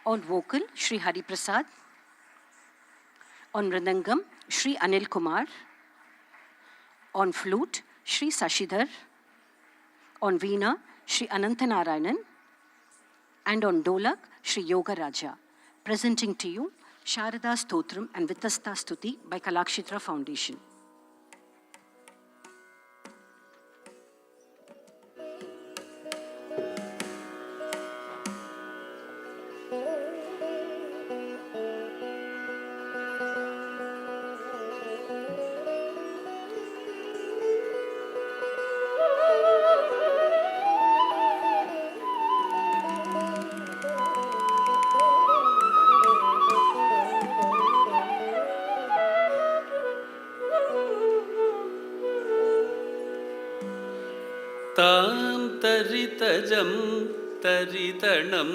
on vocal, Sri Hari Prasad; on Mridangam, Sri Anil Kumar; on flute, Sri Sashidhar; on veena, Sri Anantanarayanan; and on dolak, Sri Yoga Raja. Presenting to you Sharada Stotram and Vitasta Stuti by Kalakshetra Foundation. तां तरितजं तरितणं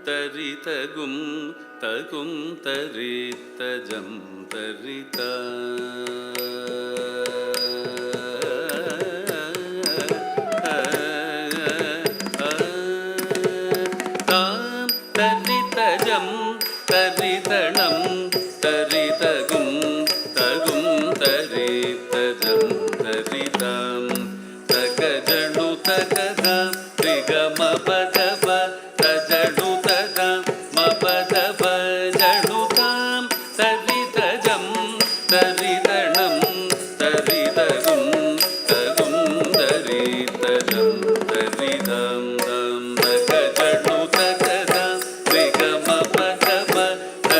तरितगुं तगुं तरितजं तरिता तां तरितजं तरितणं तरितगुं तगुं तरितजं तरितां तगजनु तगधा त्रिगमपदप तजनु तगा मपदप जनुतां तरितजं तरितणं तरितगुं तगुं तरितजं तरितां तगजनु तगधा त्रिगमपदप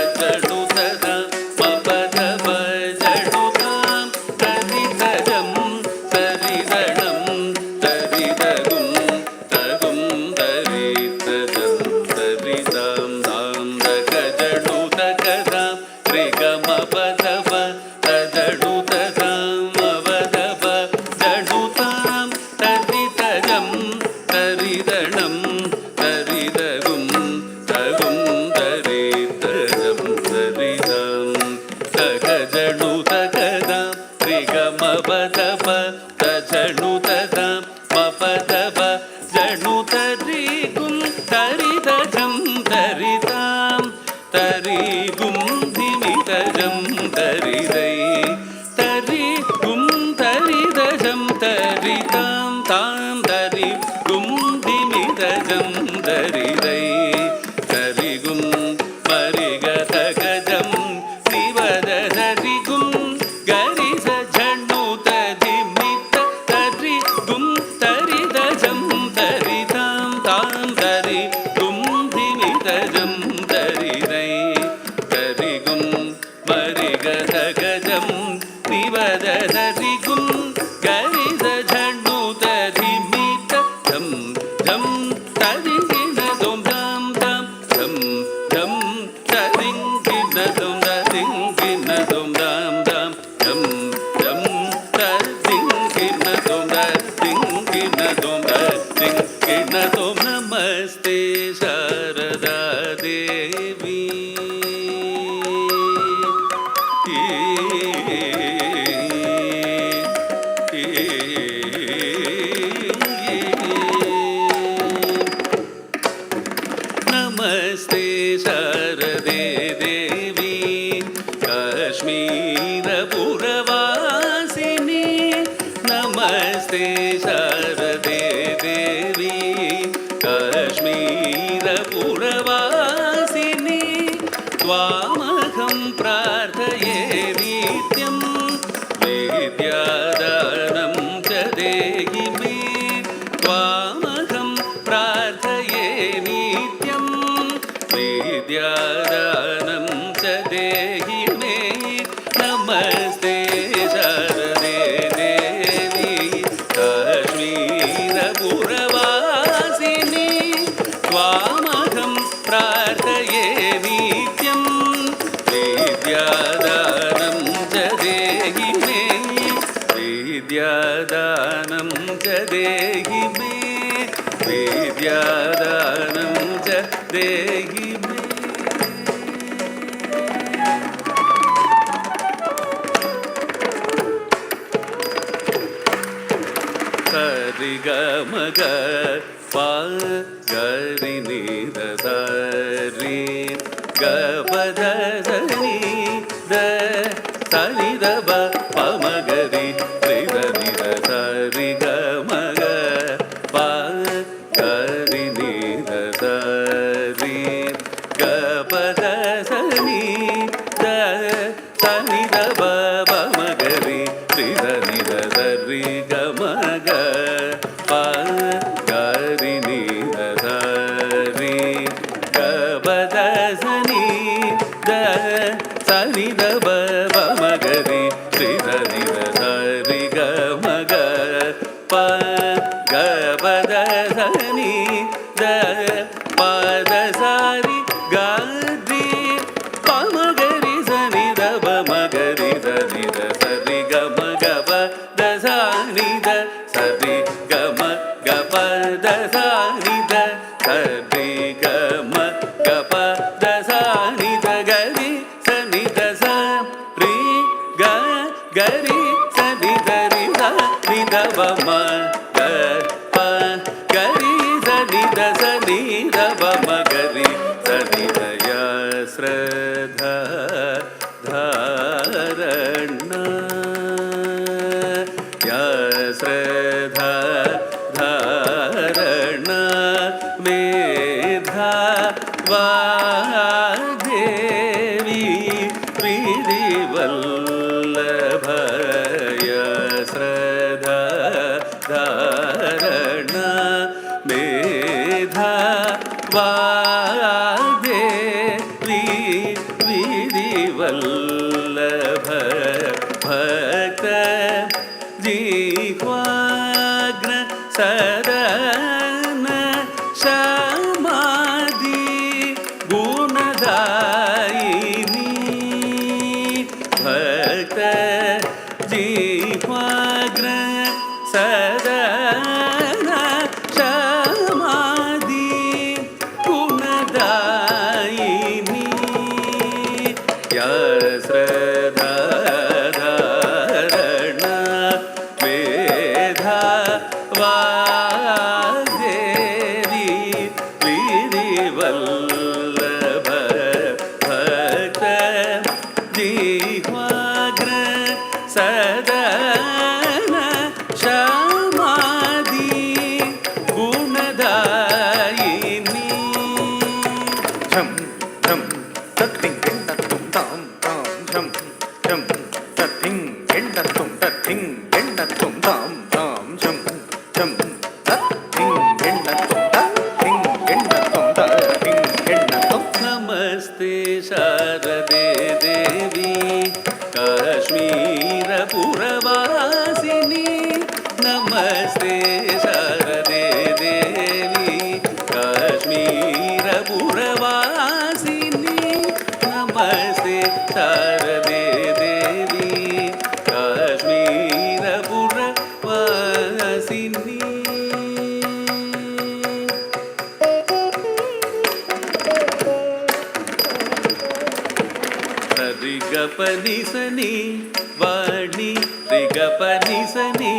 तजनु तगा मपदप जनुतां तरितजं तरितणं तरितगुं तगुं तरितजं तरितां नमस्ते शारदे देवी काश्मीरपुरवासिनी नमस्ते शारदे देवी काश्मीरपुरवासिनी त्वामहं प्रार्थये नित्यं विद्यादानं च देहि मे त्वामहं प्रार्थये नित्यं विद्यादानं च देहि मे नमस्ते शारदे देवी काश्मीरपुरवासिनी त्वामहं प्रार्थये नित्यं विद्यादानं च देहि मे विद्यादानं च देहि मे विद्यादानं च देहि मे सरि ग म ग प ग रि नि द स रि ग प द स नि द स नि द ब प म ग रि रि द नि द स रि ग म ग प ग रि नि द स रि ग प द स नि द स नि द ब प म ग रि रि द नि द स रि ग म ग प ग रि नि द स रि ग प द स नि द स नि द ब प म ग रि रि द नि द स रि ग म ग प ग प द स नि द प द स रि ग रि प म ग रि स नि द ब म ग रि द नि द स रि ग म ग प द स नि द स रि ग म ग प द स नि द स रि ग म ग प द स नि द ग रि स नि द स रि ग ग रि स नि द रि स नि द ब म ग प ग रि स नि द स नि द ब म ग रि स नि द या श्रद्धा धारणा या श्रद्धा धारणा मेधा वाग्देवी विधिवल्लभ या श्रद्धा धारणा मेधा वाग्देवी विधिवल्लभ भक्त जिह्वाग्र सदन समाधि गुणदायिनी भक्त जिह्वाग्र सदन समाधि गुणदायिनी या श्रद्धा धारणा मेधा वाग्देवी विधिवल्लभ भक्त जिह्वाग्र सदन समाधि गुणदायिनी झम झम तत्तिंग गेंडतुम ताम ताम झम झम तत्तिंग गेंडतुम ताम ताम झम झम तत्तिंग गेंडतुम नमस्ते शारदे देवी काश्मीरपुरवासिनी नमस्ते शारदे देवी काश्मीरपुरवासिनी नमस्ते शारदे देवी काश्मीरपुरवासिनी रि ग प नि स नि वाणी रि ग प नि स नि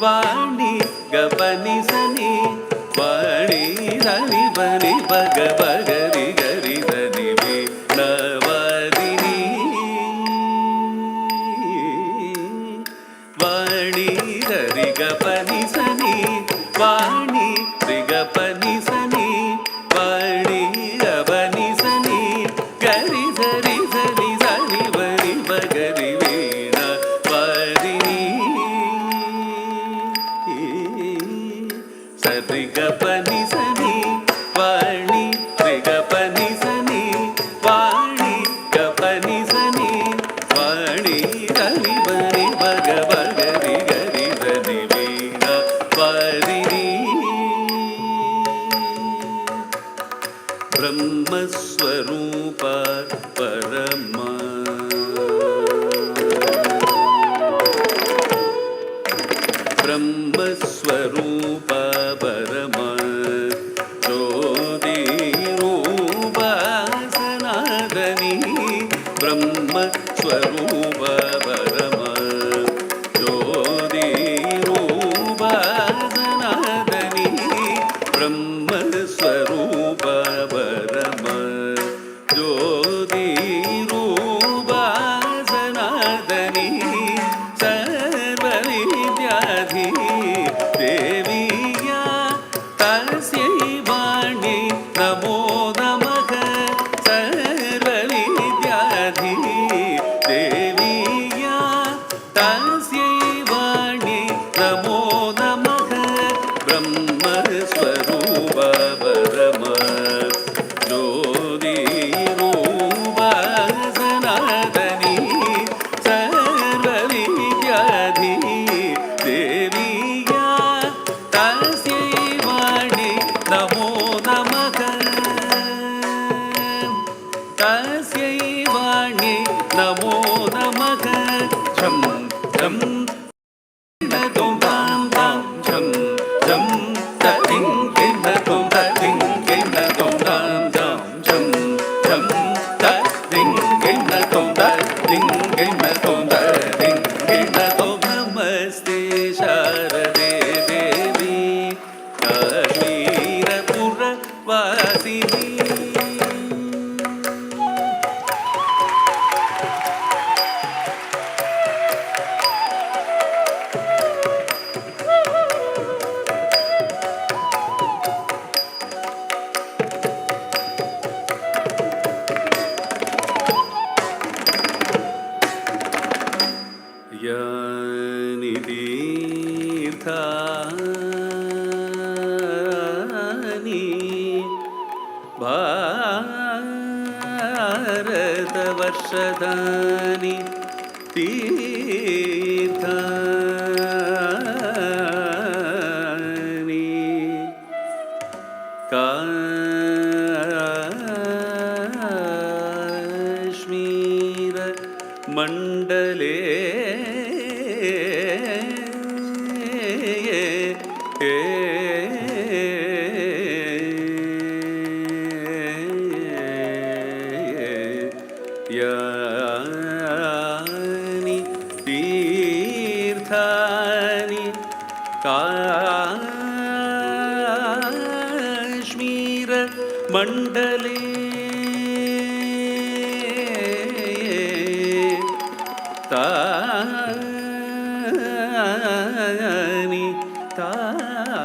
वाणी ग प नि स नि वाणी ध नि ब नि ब ग ब ग रि ब्रह्मस्वरूप परमा ब्रह्मस्वरूप परमा ज्योतिरूप सनातनी ब्रह्मस्वरूप परमा ज्योतिरूप सनातनी ब्रह्मस्वरूप परमा ज्योतिरूप सनातनी सर्वविद्याधि देवीया तस्यै वाणी नमो नमः सर्वविद्याधि देवीया तस्यै वाणी नमो नमः ब्रह्मस्वरूप परमा ज्योतिरूप सनातनी सर्वविद्याधि देवीया तस्यै वाणी नमो नमः तस्यै वाणी नमो नमः झं झं किन्नतुं तां तां झं झं तदिं किन्नतुं तदिं किन्नतुं तां तां झं झं तदिं किन्नतुं तदिं किन्नतुं तदिं किन्नतुं नमस्ते शारदे देवी काश्मीरपुरवासिनी यानि तीर्थानि भारतवर्षदानि तीर्थानि काश्मीर मण्डले यानि तीर्थानि काश्मीर मण्डले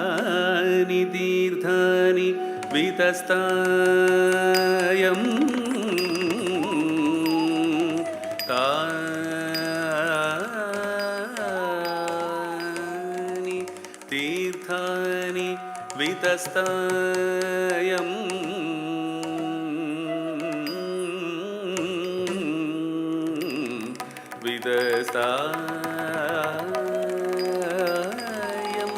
तानि तीर्थानि वितस्तायं तानि तीर्थानि वितस्तायं वितस्तायं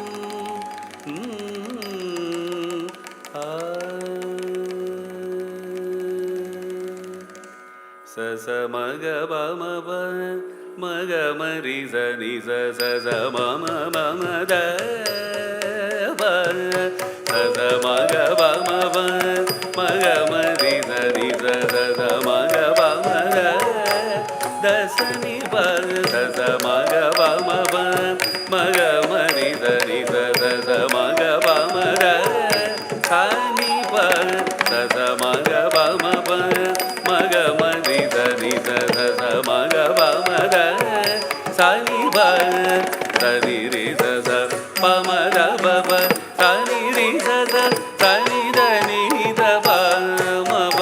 स स मग बम प मग मरि स नि स स स मम मम द प स स मग बम प मग मरि स नि स स स मग बम द द स नि प स स मग बम प मग मरि स नि स स स मग बम द स नि प स स मग बम प मग मरि स नि स स स मग बम द स नि प स नि रि स स प म द प प स नि रि स स स नि द नि द प म प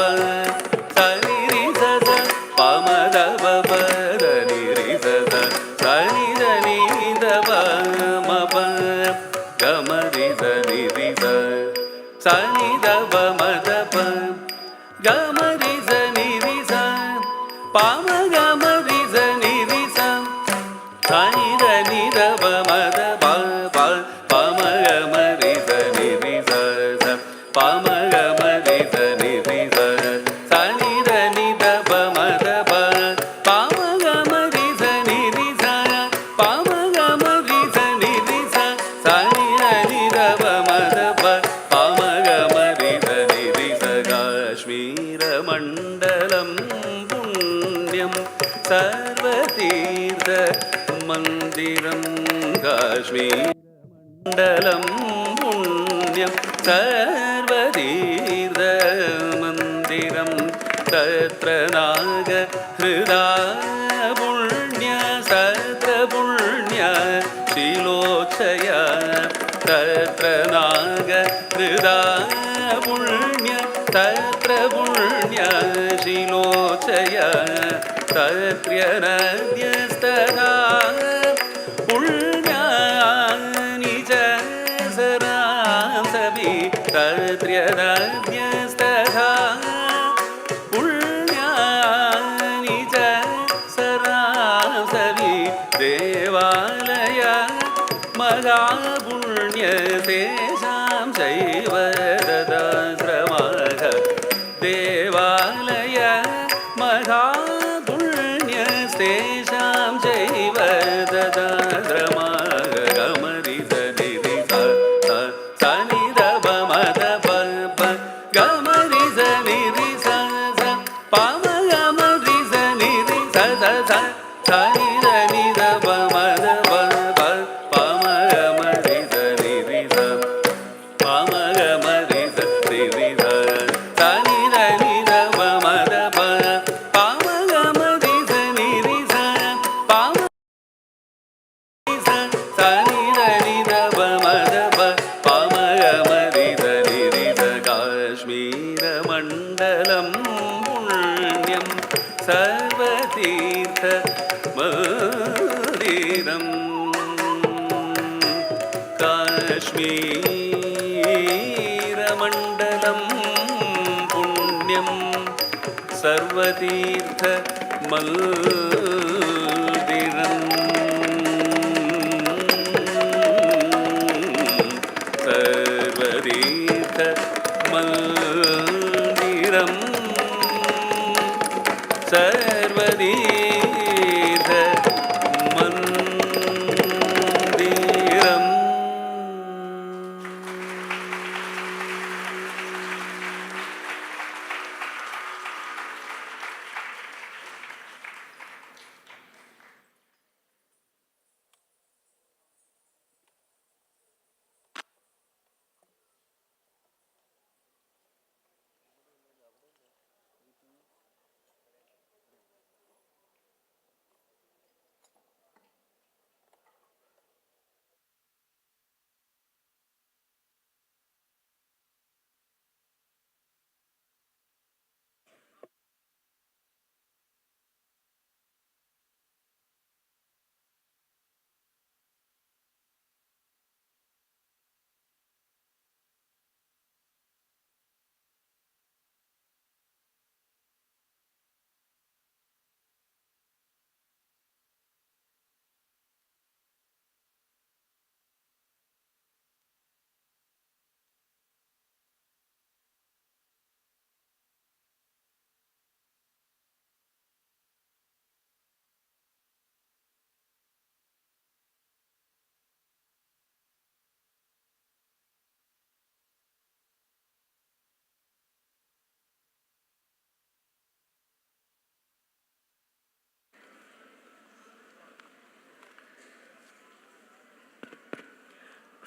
स नि रि स स प म द प प द नि रि स स स नि द नि द प म प ग म रि स नि रि स स नि द प म द प ग म रि स नि रि स प म ग म रि स नि रि स स नि द नि द प म द प प प म ग म काश्मीरमण्डलं पुण्यं सर्वतीर्थमन्दिरं काश्मीरमण्डलं पुण्यं सर्वतीर्थमन्दिरं तत्र नागहृदा पुण्य सत्र पुण्य शिलोक्षय तत्र नागहृदा पुण्य तत्र पुण्य शिलोक्षय तत्र नद्यस्तदा पुण्यानि च सरांसवि तत्र नद्यस्तदा पुण्यानि च सरांसवि देवालय महापुण्यतेषां चैव ददाश्रमः देवालय महापुण्यतेषां चैव ददाश्रमः गमरिसनिरिसा सनिदपमदपप गमरिसनिरिसा पमगमरिसनिरिसा सनिदनिदपमदप काश्मीरमण्डलं पुण्यं सर्वतीर्थमन्दिरं काश्मीरमण्डलं पुण्यं सर्वतीर्थमन्दिरम् सर्वतीर्थमन्दिरं सर्वतीर्थमन्दिरम्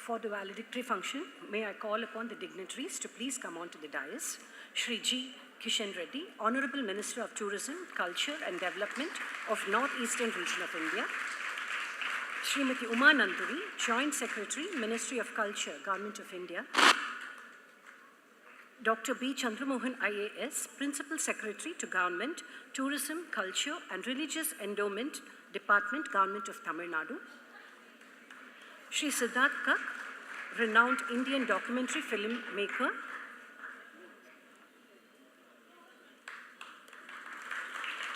For the valedictory function, may I call upon the dignitaries to please come on to the dais. Shri G. Kishan Reddy, Honorable Minister of Tourism, Culture and Development of North-Eastern Region of India. Srimati Uma Nanduri, Joint Secretary, Ministry of Culture, Government of India. Dr. B. Chandramohan IAS, Principal Secretary to Government, Tourism, Culture and Religious Endowment Department, Government of Tamil Nadu. Shri Siddharth Kak, renowned Indian documentary film maker.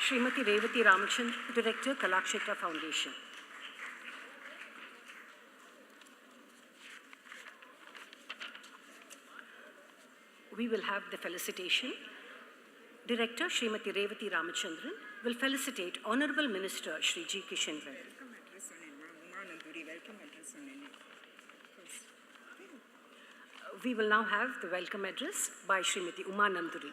Srimati Revati Ramachandran, Director, Kalakshetra Foundation. We will have the felicitation. Director Srimati Revati Ramachandran will felicitate Honorable Minister Shri G. Kishan Reddy. We will now have the welcome address by Srimati Uma Nanduri.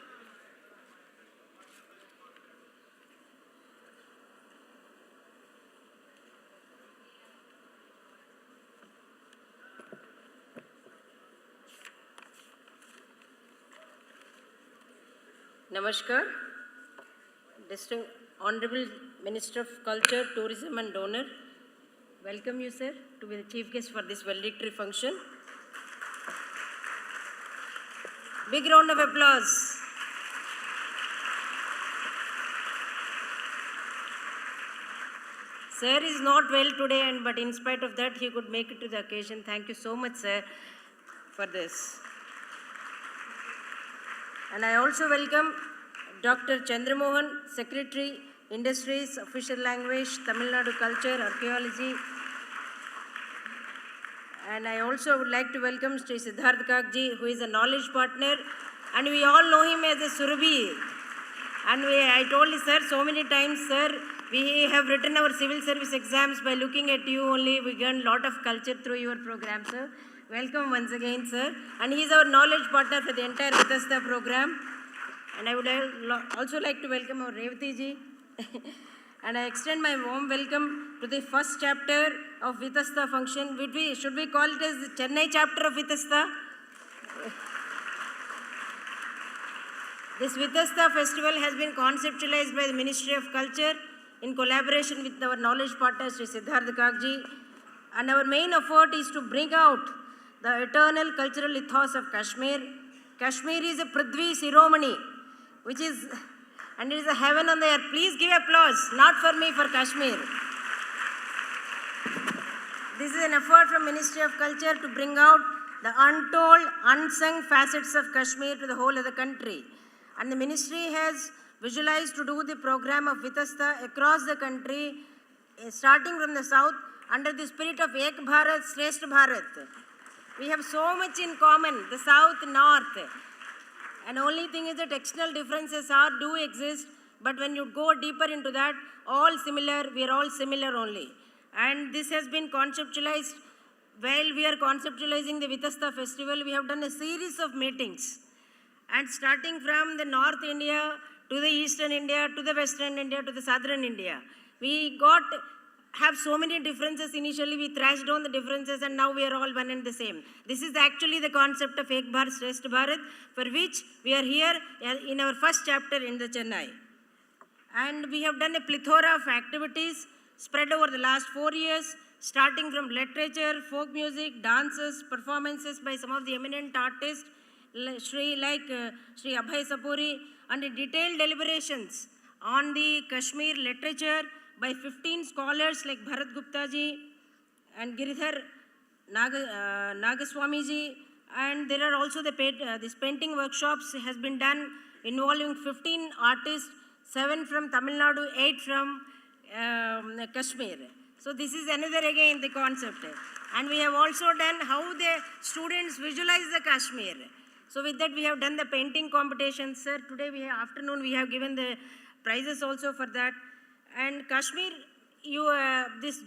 Namaskar. Distinguished Honorable Minister of Culture, Tourism and Donor, welcome you, sir, to be the chief guest for this valedictory function. Big round of applause. Sir is not well today, but in spite of that, he could make it to the occasion. Thank you so much, sir, for this. And I also welcome Dr. Chandramohan, Secretary, Industries, Official Language, Tamil Nadu Culture, Archaeology. And I also would like to welcome Sri Siddharth Kakji, who is a knowledge partner. And we all know him as a Surabhi. And I told sir so many times, sir, we have written our civil service exams by looking at you only. We learned a lot of culture through your program, sir. Welcome once again, sir. And he is our knowledge partner for the entire Vitasta program. And I would also like to welcome our Revati ji. And I extend my warm welcome to the first chapter of Vitasta function. Should we call it as the Chennai chapter of Vitasta? This Vitasta festival has been conceptualized by the Ministry of Culture in collaboration with our knowledge partner, Sri Siddharth Kakji. And our main effort is to bring out the eternal cultural ethos of Kashmir. Kashmir is a Prithvi Shiromani, which is, and it is a heaven on the earth. Please give applause, not for me, for Kashmir. This is an effort from Ministry of Culture to bring out the untold, unsung facets of Kashmir to the whole of the country. And the ministry has visualized to do the program of Vitasta across the country, starting from the south, under the spirit of Ek Bharat, Shrestha Bharat. We have so much in common, the south, north. And only thing is that external differences do exist, but when you go deeper into that, all similar, we are all similar only. And this has been conceptualized. While we are conceptualizing the Vitasta festival, we have done a series of meetings. And starting from the North India, to the Eastern India, to the Western India, to the Southern India. We have so many differences. Initially, we thrashed down the differences, and now we are all one and the same. This is actually the concept of Ek Bharat, Shrestha Bharat, for which we are here in our first chapter in the Chennai. And we have done a plethora of activities spread over the last 4 years, starting from literature, folk music, dances, performances by some of the eminent artists, Sri Abhay Sapuri, and detailed deliberations on the Kashmir literature by 15 scholars like Bharat Gupta ji and Giridhar Nagaswamy ji. And there are also this painting workshops has been done involving 15 artists, 7 from Tamil Nadu, 8 from Kashmir. So this is another again the concept. And we have also done how the students visualize the Kashmir. So with that we have done the painting competition. Sir, today afternoon we have given the prizes also for that. And Kashmir,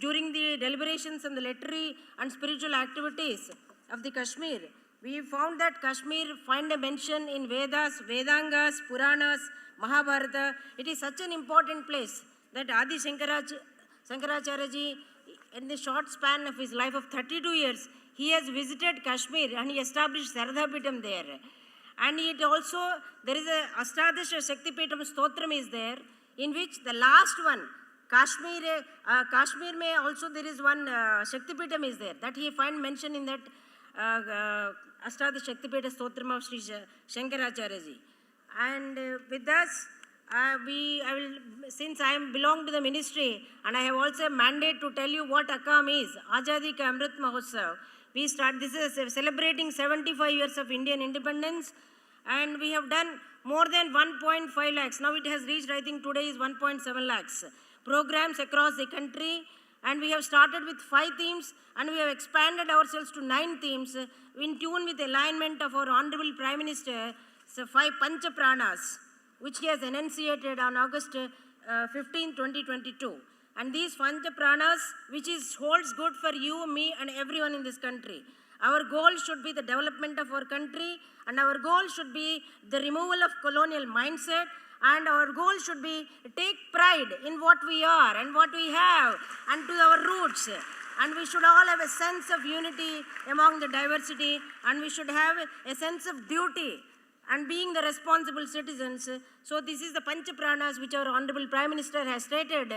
during the deliberations and the literary and spiritual activities of the Kashmir, we found that Kashmir find a mention in Vedas, Vedangas, Puranas, Mahabharata. It is such an important place that Adi Shankaracharya ji, in the short span of his life of 32 years, he has visited Kashmir and he established Saradhapitam there. And it also, there is a Astadasha Shaktipitam Stotram is there, in which the last one, Kashmir may also there is one Shaktipitam is there, that he find mention in that Astadasha Shaktipita Stotram of Sri Shankaracharya ji. And with us, since I belong to the ministry and I have also a mandate to tell you what AKAM is, Azadi Ka Amrit Mahotsav. This is celebrating 75 years of Indian independence, and we have done more than 1.5 lakhs. Now it has reached, I think today is 1.7 lakhs. Programs across the country, and we have started with 5 themes and we have expanded ourselves to 9 themes in tune with the alignment of our Honorable Prime Minister, 5 Pancha Pranas, which he has enunciated on August 15, 2022. And these Pancha Pranas, which holds good for you, me, and everyone in this country. Our goal should be the development of our country, and our goal should be the removal of colonial mindset, and our goal should be take pride in what we are and what we have, and to our roots. And we should all have a sense of unity among the diversity, and we should have a sense of duty and being the responsible citizens. So this is the Panch Pranas which our Honorable Prime Minister has stated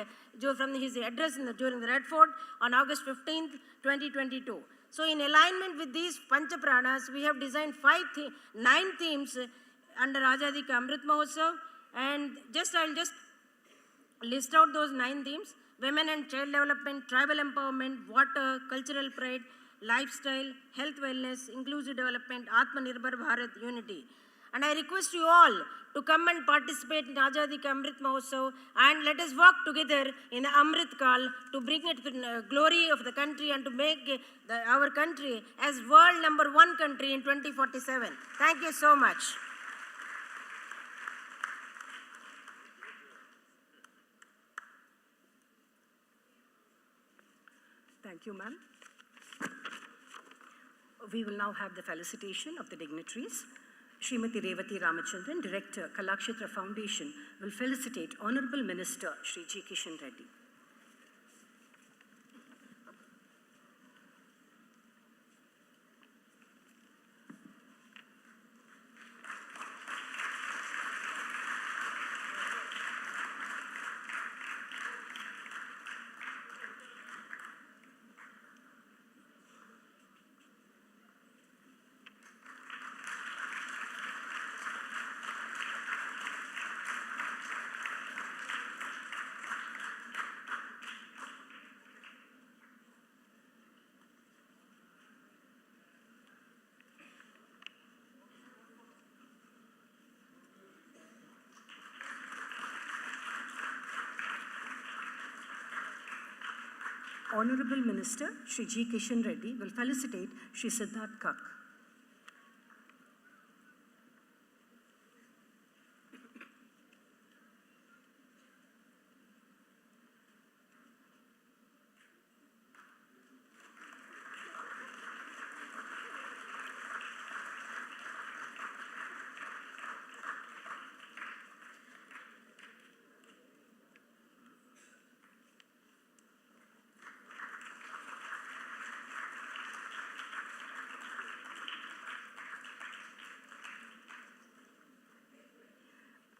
from his address during the Red Fort on August 15th, 2022. So in alignment with these Panch Pranas, we have designed 9 themes under Azadi Ka Amrit Mahotsav, and I'll just list out those 9 themes: women and child development, tribal empowerment, water, cultural pride, lifestyle, health wellness, inclusive development, Atmanirbhar Bharat, unity. And I request you all to come and participate in Azadi Ka Amrit Mahotsav, and let us work together in the Amrit Kal to bring it to the glory of the country and to make our country as world #1 country in 2047. Thank you so much. Thank you, ma'am. We will now have the felicitation of the dignitaries. Srimati Revati Ramachandran, Director, Kalakshetra Foundation, will felicitate Honorable Minister Shri G. Kishan Reddy. Honorable Minister Shri G. Kishan Reddy will felicitate Shri Siddharth Kak.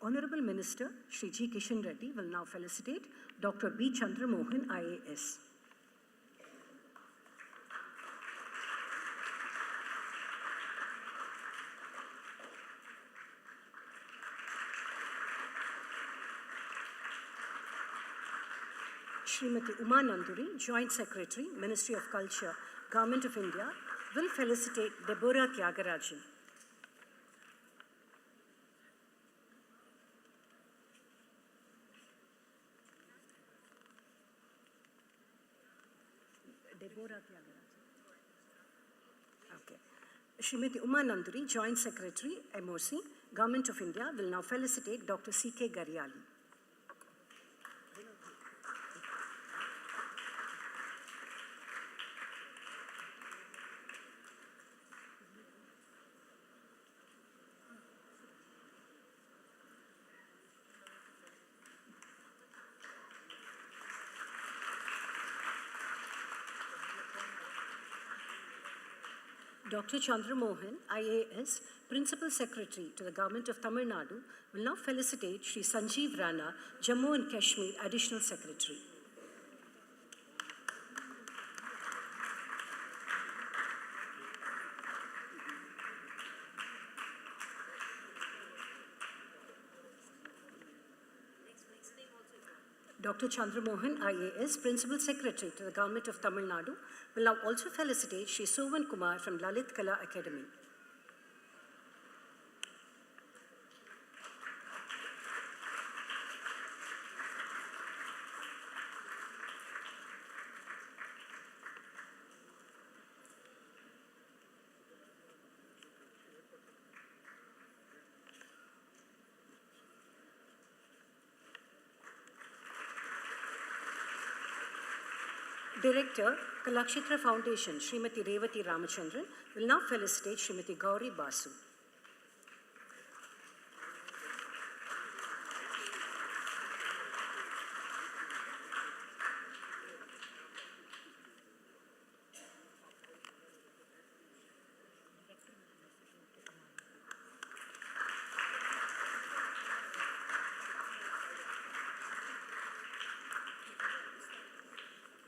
Honorable Minister Shri G. Kishan Reddy will now felicitate Dr. B. Chandra Mohan, IAS. Srimati Uma Nanduri, Joint Secretary, Ministry of Culture, Government of India, will felicitate Deborah Tyagarajan. Okay. Srimati Uma Nanduri, Joint Secretary, MOC, Government of India, will now felicitate Dr. C.K. Garyali. Dr. Chandra Mohan, IAS, Principal Secretary to the Government of Tamil Nadu, will now felicitate Shri Sanjeev Rana, Jammu and Kashmir Additional Secretary. Dr. Chandra Mohan, IAS, Principal Secretary to the Government of Tamil Nadu, will now also felicitate Shri Sovan Kumar from Lalit Kala Academy. Director, Kalakshetra Foundation, Srimati Revati Ramachandran, will now felicitate Srimati Gauri Basu.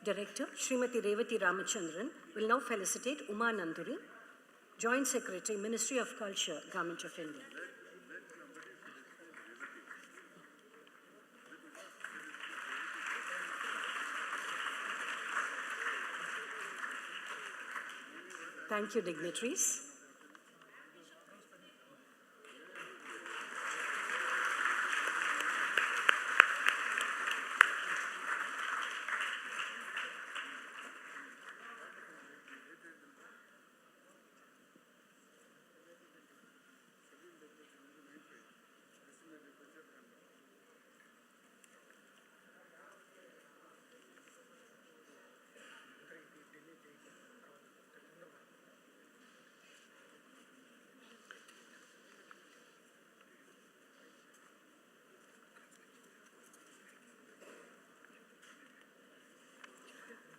Director, Srimati Revati Ramachandran, will now felicitate Uma Nanduri, Joint Secretary, Ministry of Culture, Government of India. Thank you, dignitaries.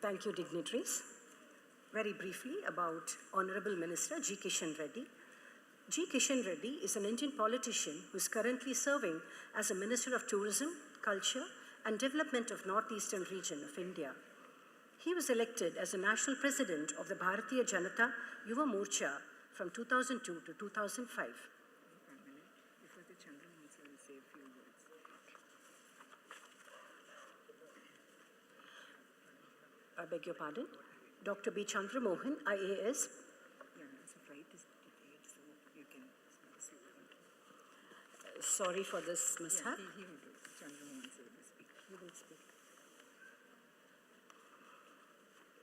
Thank you, dignitaries. Very briefly about Honorable Minister G. Kishan Reddy. G. Kishan Reddy is an Indian politician who is currently serving as a Minister of Tourism, Culture and Development of Northeastern region of India. He was elected as the National President of the Bharatiya Janata Yuva Morcha from 2002 to 2005. I beg your pardon. Dr. B. Chandra Mohan, IAS. Sorry for this mishap.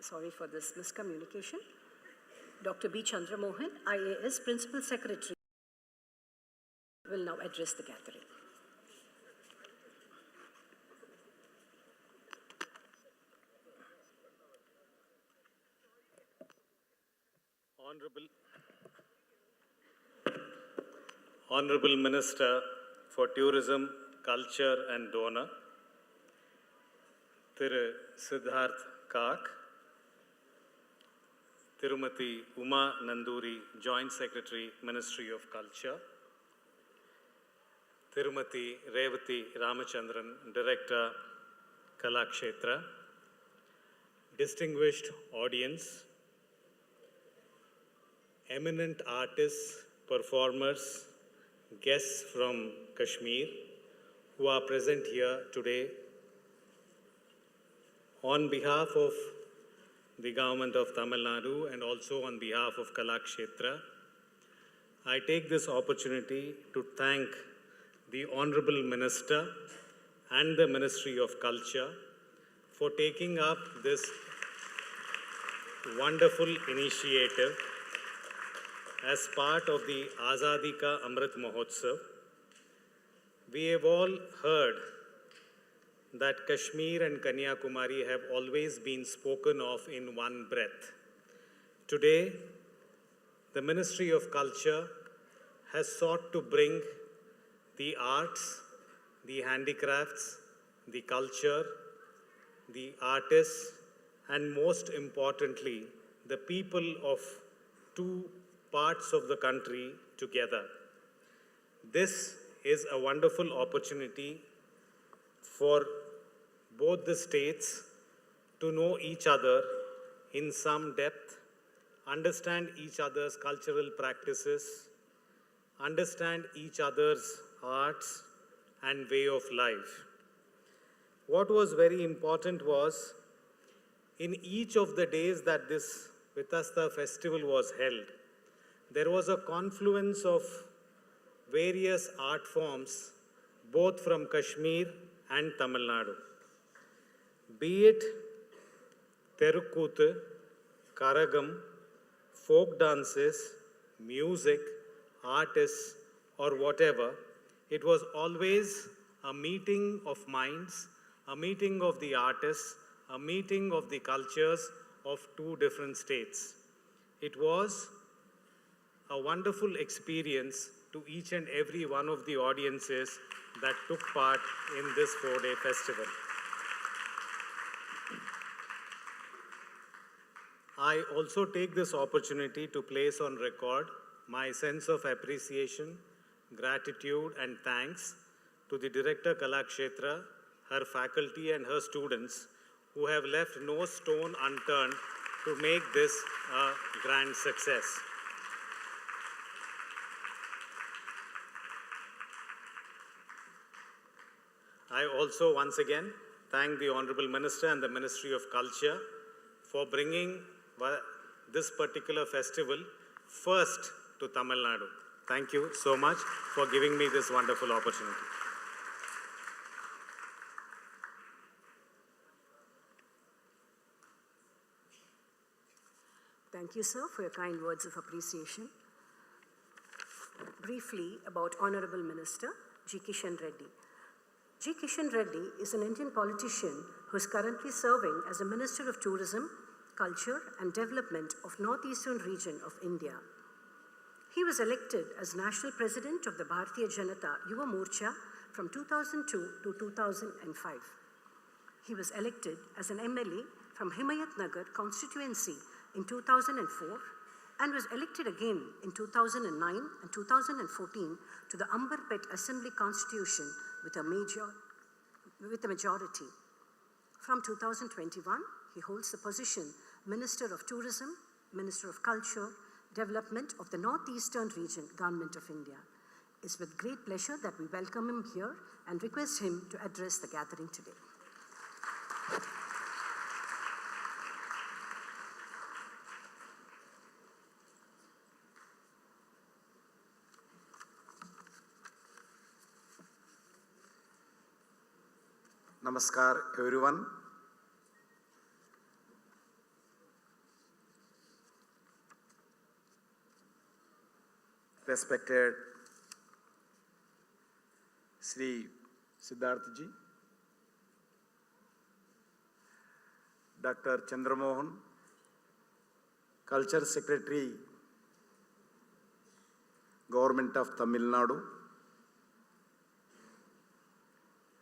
Sorry for this miscommunication. Dr. B. Chandra Mohan, IAS, Principal Secretary, will now address the gathering. Honorable Minister for Tourism, Culture and Donor, Thiru Siddharth Kak, Tirumati Uma Nanduri, Joint Secretary, Ministry of Culture, Tirumati Revati Ramachandran, Director, Kalakshetra, distinguished audience, eminent artists, performers, guests from Kashmir who are present here today. On behalf of the government of Tamil Nadu and also on behalf of Kalakshetra, I take this opportunity to thank the Honorable Minister and the Ministry of Culture for taking up this wonderful initiative as part of the Azadi Ka Amrit Mahotsav. We have all heard that Kashmir and Kanyakumari have always been spoken of in one breath. Today, the Ministry of Culture has sought to bring the arts, the handicrafts, the culture, the artists, and most importantly, the people of two parts of the country together. This is a wonderful opportunity for both the states to know each other in some depth, understand each other's cultural practices, understand each other's arts and way of life. What was very important was, in each of the days that this Vitasta festival was held, there was a confluence of various art forms, both from Kashmir and Tamil Nadu. Be it Terukuthu, Karagam, folk dances, music, artists, or whatever, it was always a meeting of minds, a meeting of the artists, a meeting of the cultures of two different states. It was a wonderful experience to each and every one of the audiences that took part in this 4-day festival. I also take this opportunity to place on record my sense of appreciation, gratitude and thanks to the Director Kalakshetra, her faculty and her students who have left no stone unturned to make this a grand success. I also once again thank the Honorable Minister and the Ministry of Culture for bringing this particular festival first to Tamil Nadu. Thank you so much for giving me this wonderful opportunity. Thank you, sir, for your kind words of appreciation. Briefly about Honorable Minister G. Kishan Reddy. G. Kishan Reddy is an Indian politician who is currently serving as the Minister of Tourism, Culture and Development of Northeastern region of India. He was elected as National President of the Bharatiya Janata Yuva Morcha from 2002 to 2005. He was elected as an MLA from Himayat Nagar constituency in 2004 and was elected again in 2009 and 2014 to the Ambarpet Assembly Constitution with a majority. From 2021, he holds the position Minister of Tourism, Minister of Culture, Development of the Northeastern Region, Government of India. It's with great pleasure that we welcome him here and request him to address the gathering today. Namaskar, everyone. Respected Sri Siddharth ji, Dr. Chandramohan, Culture Secretary, Government of Tamil Nadu,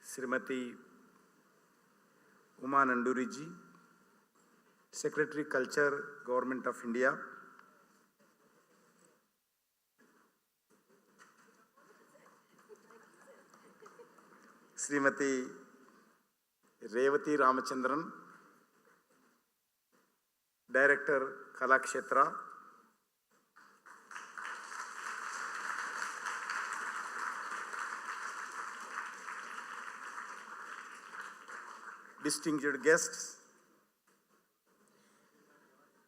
Srimati Uma Nanduri ji, Secretary Culture, Government of India, Srimati Revati Ramachandran, Director Kalakshetra, distinguished guests,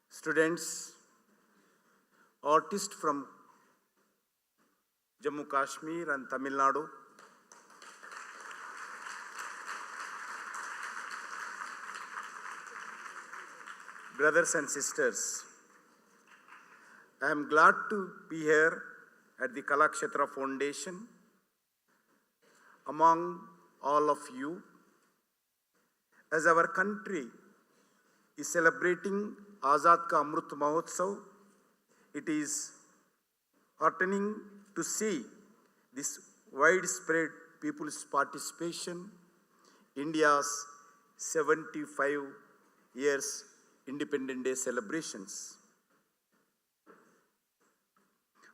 students, artists from Jammu Kashmir and Tamil Nadu, brothers and sisters, I am glad to be here at the Kalakshetra Foundation among all of you as our country is celebrating Azad Ka Amrit Mahotsav. It is heartening to see this widespread people's participation, India's 75 years Independence Day celebrations.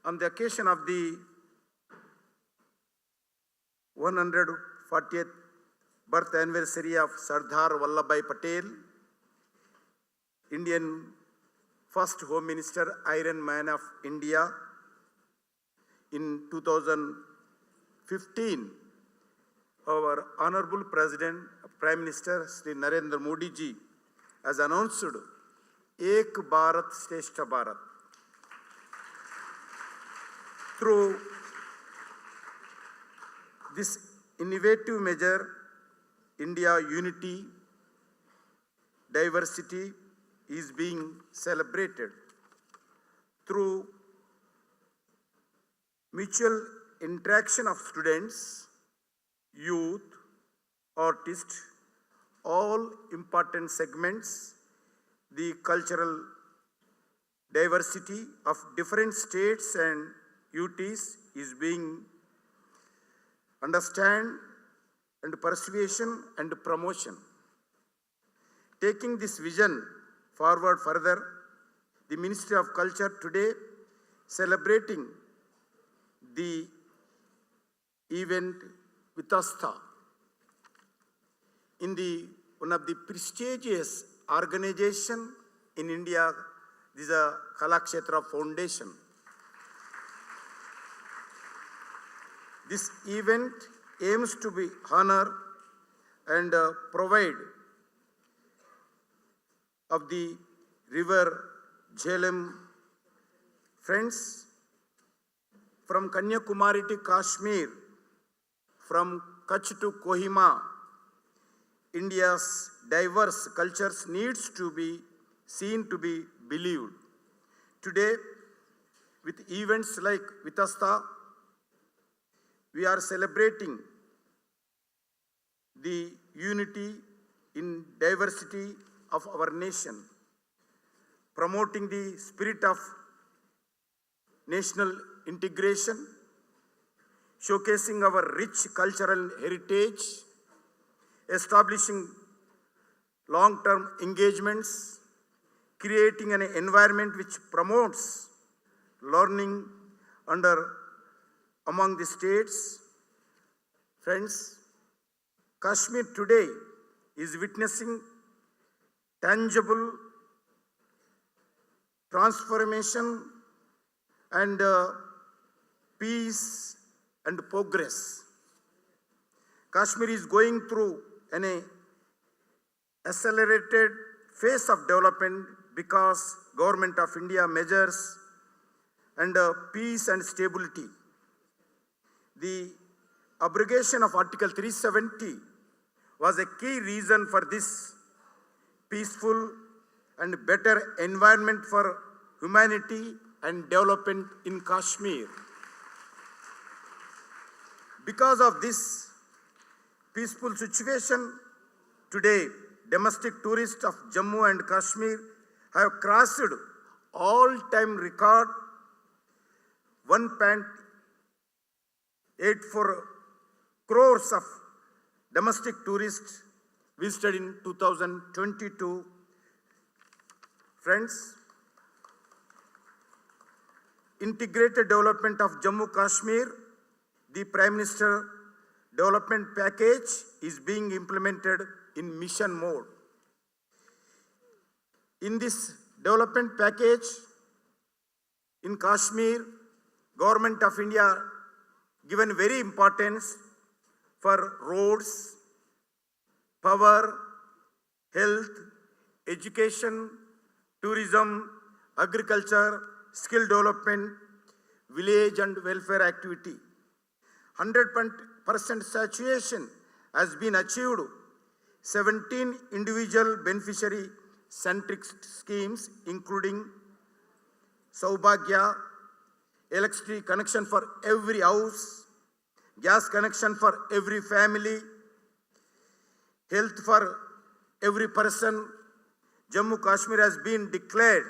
On the occasion of the 140th birth anniversary of Sardar Vallabhbhai Patel, Indian first Home Minister, Iron Man of India, in 2015, our Honorable President, Prime Minister Sri Narendra Modi ji has announced Ek Bharat Shrestha Bharat. Through this innovative measure, India unity, diversity is being celebrated through mutual interaction of students, youth, artists, all important segments, the cultural diversity of different states and UTs is being understood and persuasion and promotion. Taking this vision forward further, the Ministry of Culture today celebrating the event Vitasta in the one of the prestigious organization in India. This is a Kalakshetra Foundation. This event aims to be honor and provide of the river Jhelum. Friends, from Kanyakumari to Kashmir, from Kutch to Kohima, India's diverse cultures needs to be seen to be believed. Today, with events like Vitasta, we are celebrating the unity in diversity of our nation, promoting the spirit of national integration, showcasing our rich cultural heritage, establishing long-term engagements, creating an environment which promotes learning among the states. Friends, Kashmir today is witnessing tangible transformation and peace and progress. Kashmir is going through an accelerated phase of development because Government of India measures and peace and stability. The abrogation of Article 370 was a key reason for this peaceful and better environment for humanity and development in Kashmir. Because of this peaceful situation, today domestic tourists of Jammu and Kashmir have crossed all-time record 1.84 crores of domestic tourists visited in 2022. Friends, integrated development of Jammu Kashmir, the Prime Minister development package is being implemented in mission mode. In this development package in Kashmir, Government of India given very importance for roads, power, health, education, tourism, agriculture, skill development, village and welfare activity. 100% saturation has been achieved. 17 individual beneficiary-centric schemes, including Saubhagya, electricity connection for every house, gas connection for every family, health for every person. Jammu Kashmir has been declared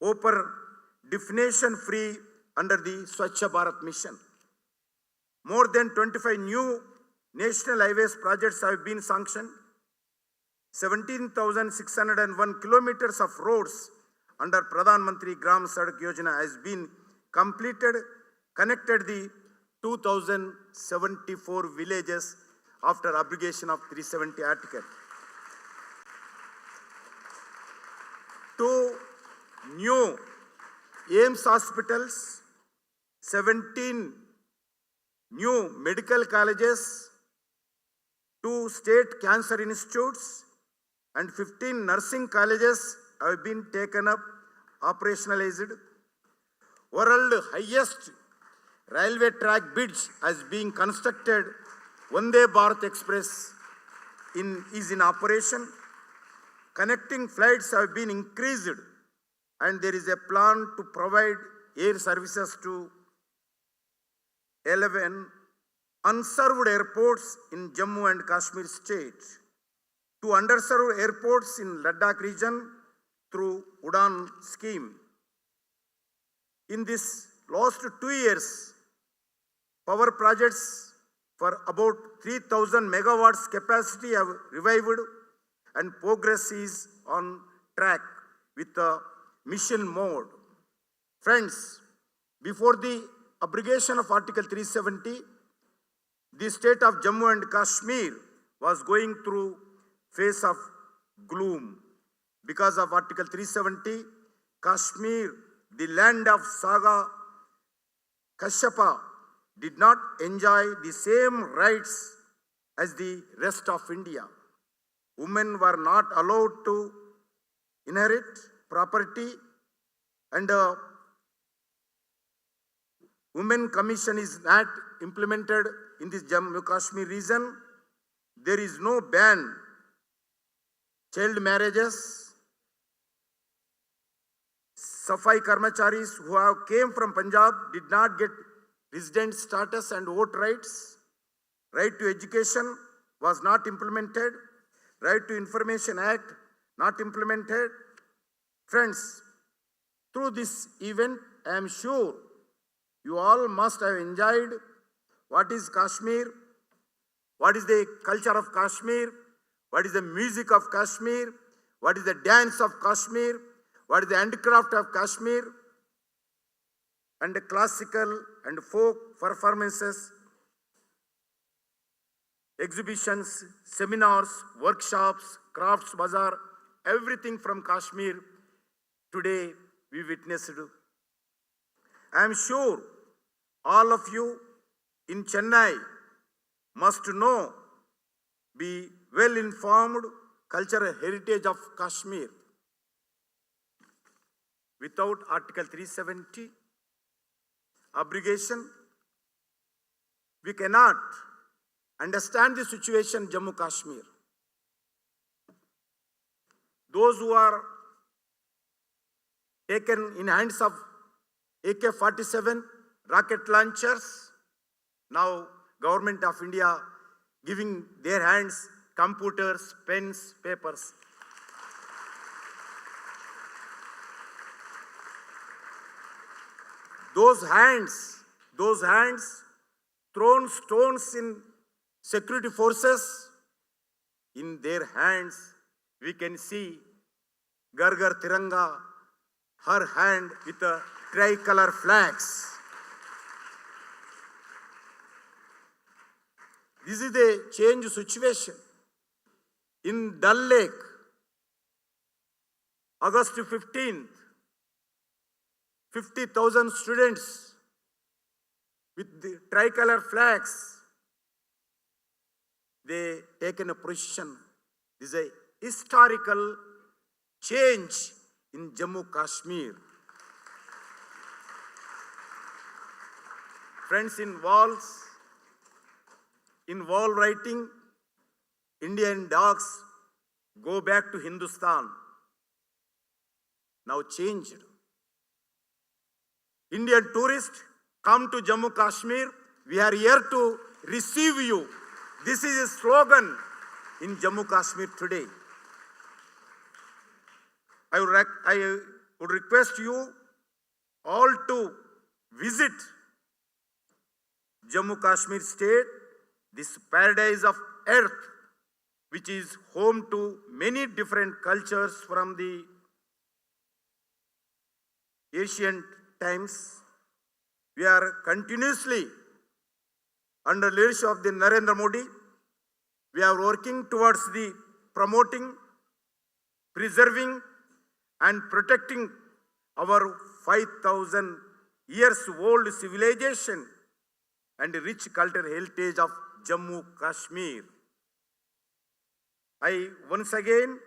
open definition free under the Swachh Bharat mission. More than 25 new national highways projects have been sanctioned. 17,601 kilometers of roads under Pradhan Mantri Gram Sadak Yojana has been completed, connected the 2,074 villages after abrogation of 370 article. 2 new AIMS hospitals, 17 new medical colleges, 2 state cancer institutes, and 15 nursing colleges have been taken up, operationalized. World highest railway track bridge has been constructed. Vande Bharat Express is in operation. Connecting flights have been increased, and there is a plan to provide air services to 11 unserved airports in Jammu and Kashmir state, 2 underserved airports in Ladakh region through Udan scheme. In this last 2 years, power projects for about 3,000 megawatts capacity have revived, and progress is on track with the mission mode. Friends, before the abrogation of Article 370, the state of Jammu and Kashmir was going through face of gloom. Because of Article 370, Kashmir, the land of Saga Kashyapa, did not enjoy the same rights as the rest of India. Women were not allowed to inherit property, and Women Commission is not implemented in this Jammu Kashmir region. There is no ban. Child marriages. Safai Karmacharis who have came from Punjab did not get resident status and vote rights. Right to education was not implemented. Right to Information Act not implemented. Friends, through this event, I am sure you all must have enjoyed what is Kashmir, what is the culture of Kashmir, what is the music of Kashmir, what is the dance of Kashmir, what is the handicraft of Kashmir, and the classical and folk performances, exhibitions, seminars, workshops, crafts bazaar, everything from Kashmir today we witnessed. I am sure all of you in Chennai must know, be well informed cultural heritage of Kashmir. Without Article 370 abrogation, we cannot understand the situation in Jammu Kashmir. Those who are taken in hands of AK-47 rocket launchers, now Government of India giving their hands computers, pens, papers. Those hands thrown stones in security forces, in their hands we can see Gar Gar Tiranga, her hand with a tricolor flags. This is the change situation. In Dal Lake, August 15th, 50,000 students with the tricolor flags, they taken a position. This is a historical change in Jammu Kashmir. Friends, in wall writing, Indian dogs go back to Hindustan. Now changed. Indian tourists come to Jammu Kashmir. We are here to receive you. This is a slogan in Jammu Kashmir today. I would request you all to visit Jammu Kashmir state, this paradise of earth, which is home to many different cultures from the ancient times. We are continuously, under leadership of the Narendra Modi, we are working towards the promoting, preserving and protecting our 5,000 years old civilization and rich cultural heritage of Jammu Kashmir. I once again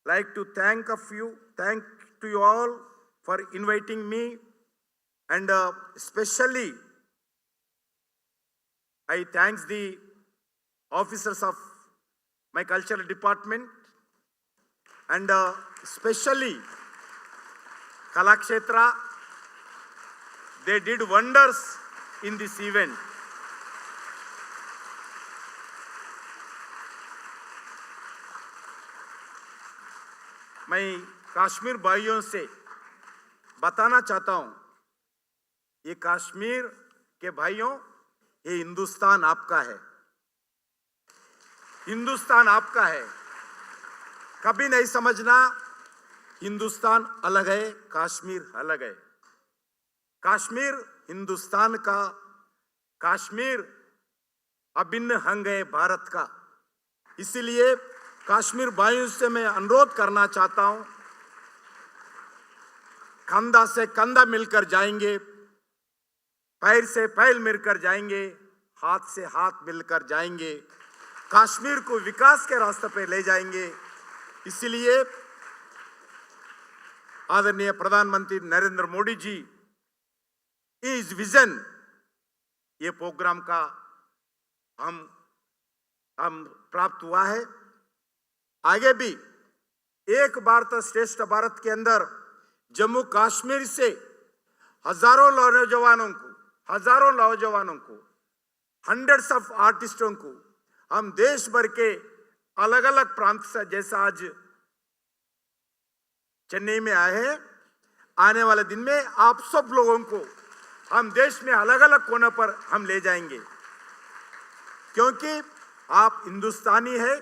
like to thank to you all for inviting me, and especially I thank the officers of my cultural department, and especially Kalakshetra. They did wonders in this event. मैं कश्मीर भाइयों से बताना चाहता हूं, ये कश्मीर के भाइयों, ये हिंदुस्तान आपका है। हिंदुस्तान आपका है। कभी नहीं समझना हिंदुस्तान अलग है, कश्मीर अलग है। कश्मीर हिंदुस्तान का, कश्मीर अभिन्न अंग है भारत का। इसीलिए कश्मीर भाइयों से मैं अनुरोध करना चाहता हूं, कंधा से कंधा मिलकर जाएंगे, पैर से पैर मिलकर जाएंगे, हाथ से हाथ मिलकर जाएंगे, कश्मीर को विकास के रास्ते पे ले जाएंगे। इसलिए आदरणीय प्रधानमंत्री नरेंद्र मोदी जी इस विजन, ये प्रोग्राम का हम प्राप्त हुआ है। आगे भी एक भारत श्रेष्ठ भारत के अंदर जम्मू कश्मीर से हजारों नौजवानों को, हंड्रेड्स ऑफ आर्टिस्टों को हम देश भर के अलग अलग प्रांत से, जैसा आज चेन्नई में आए हैं, आने वाले दिन में आप सब लोगों को हम देश में अलग अलग कोनों पर हम ले जाएंगे, क्योंकि आप हिंदुस्तानी है,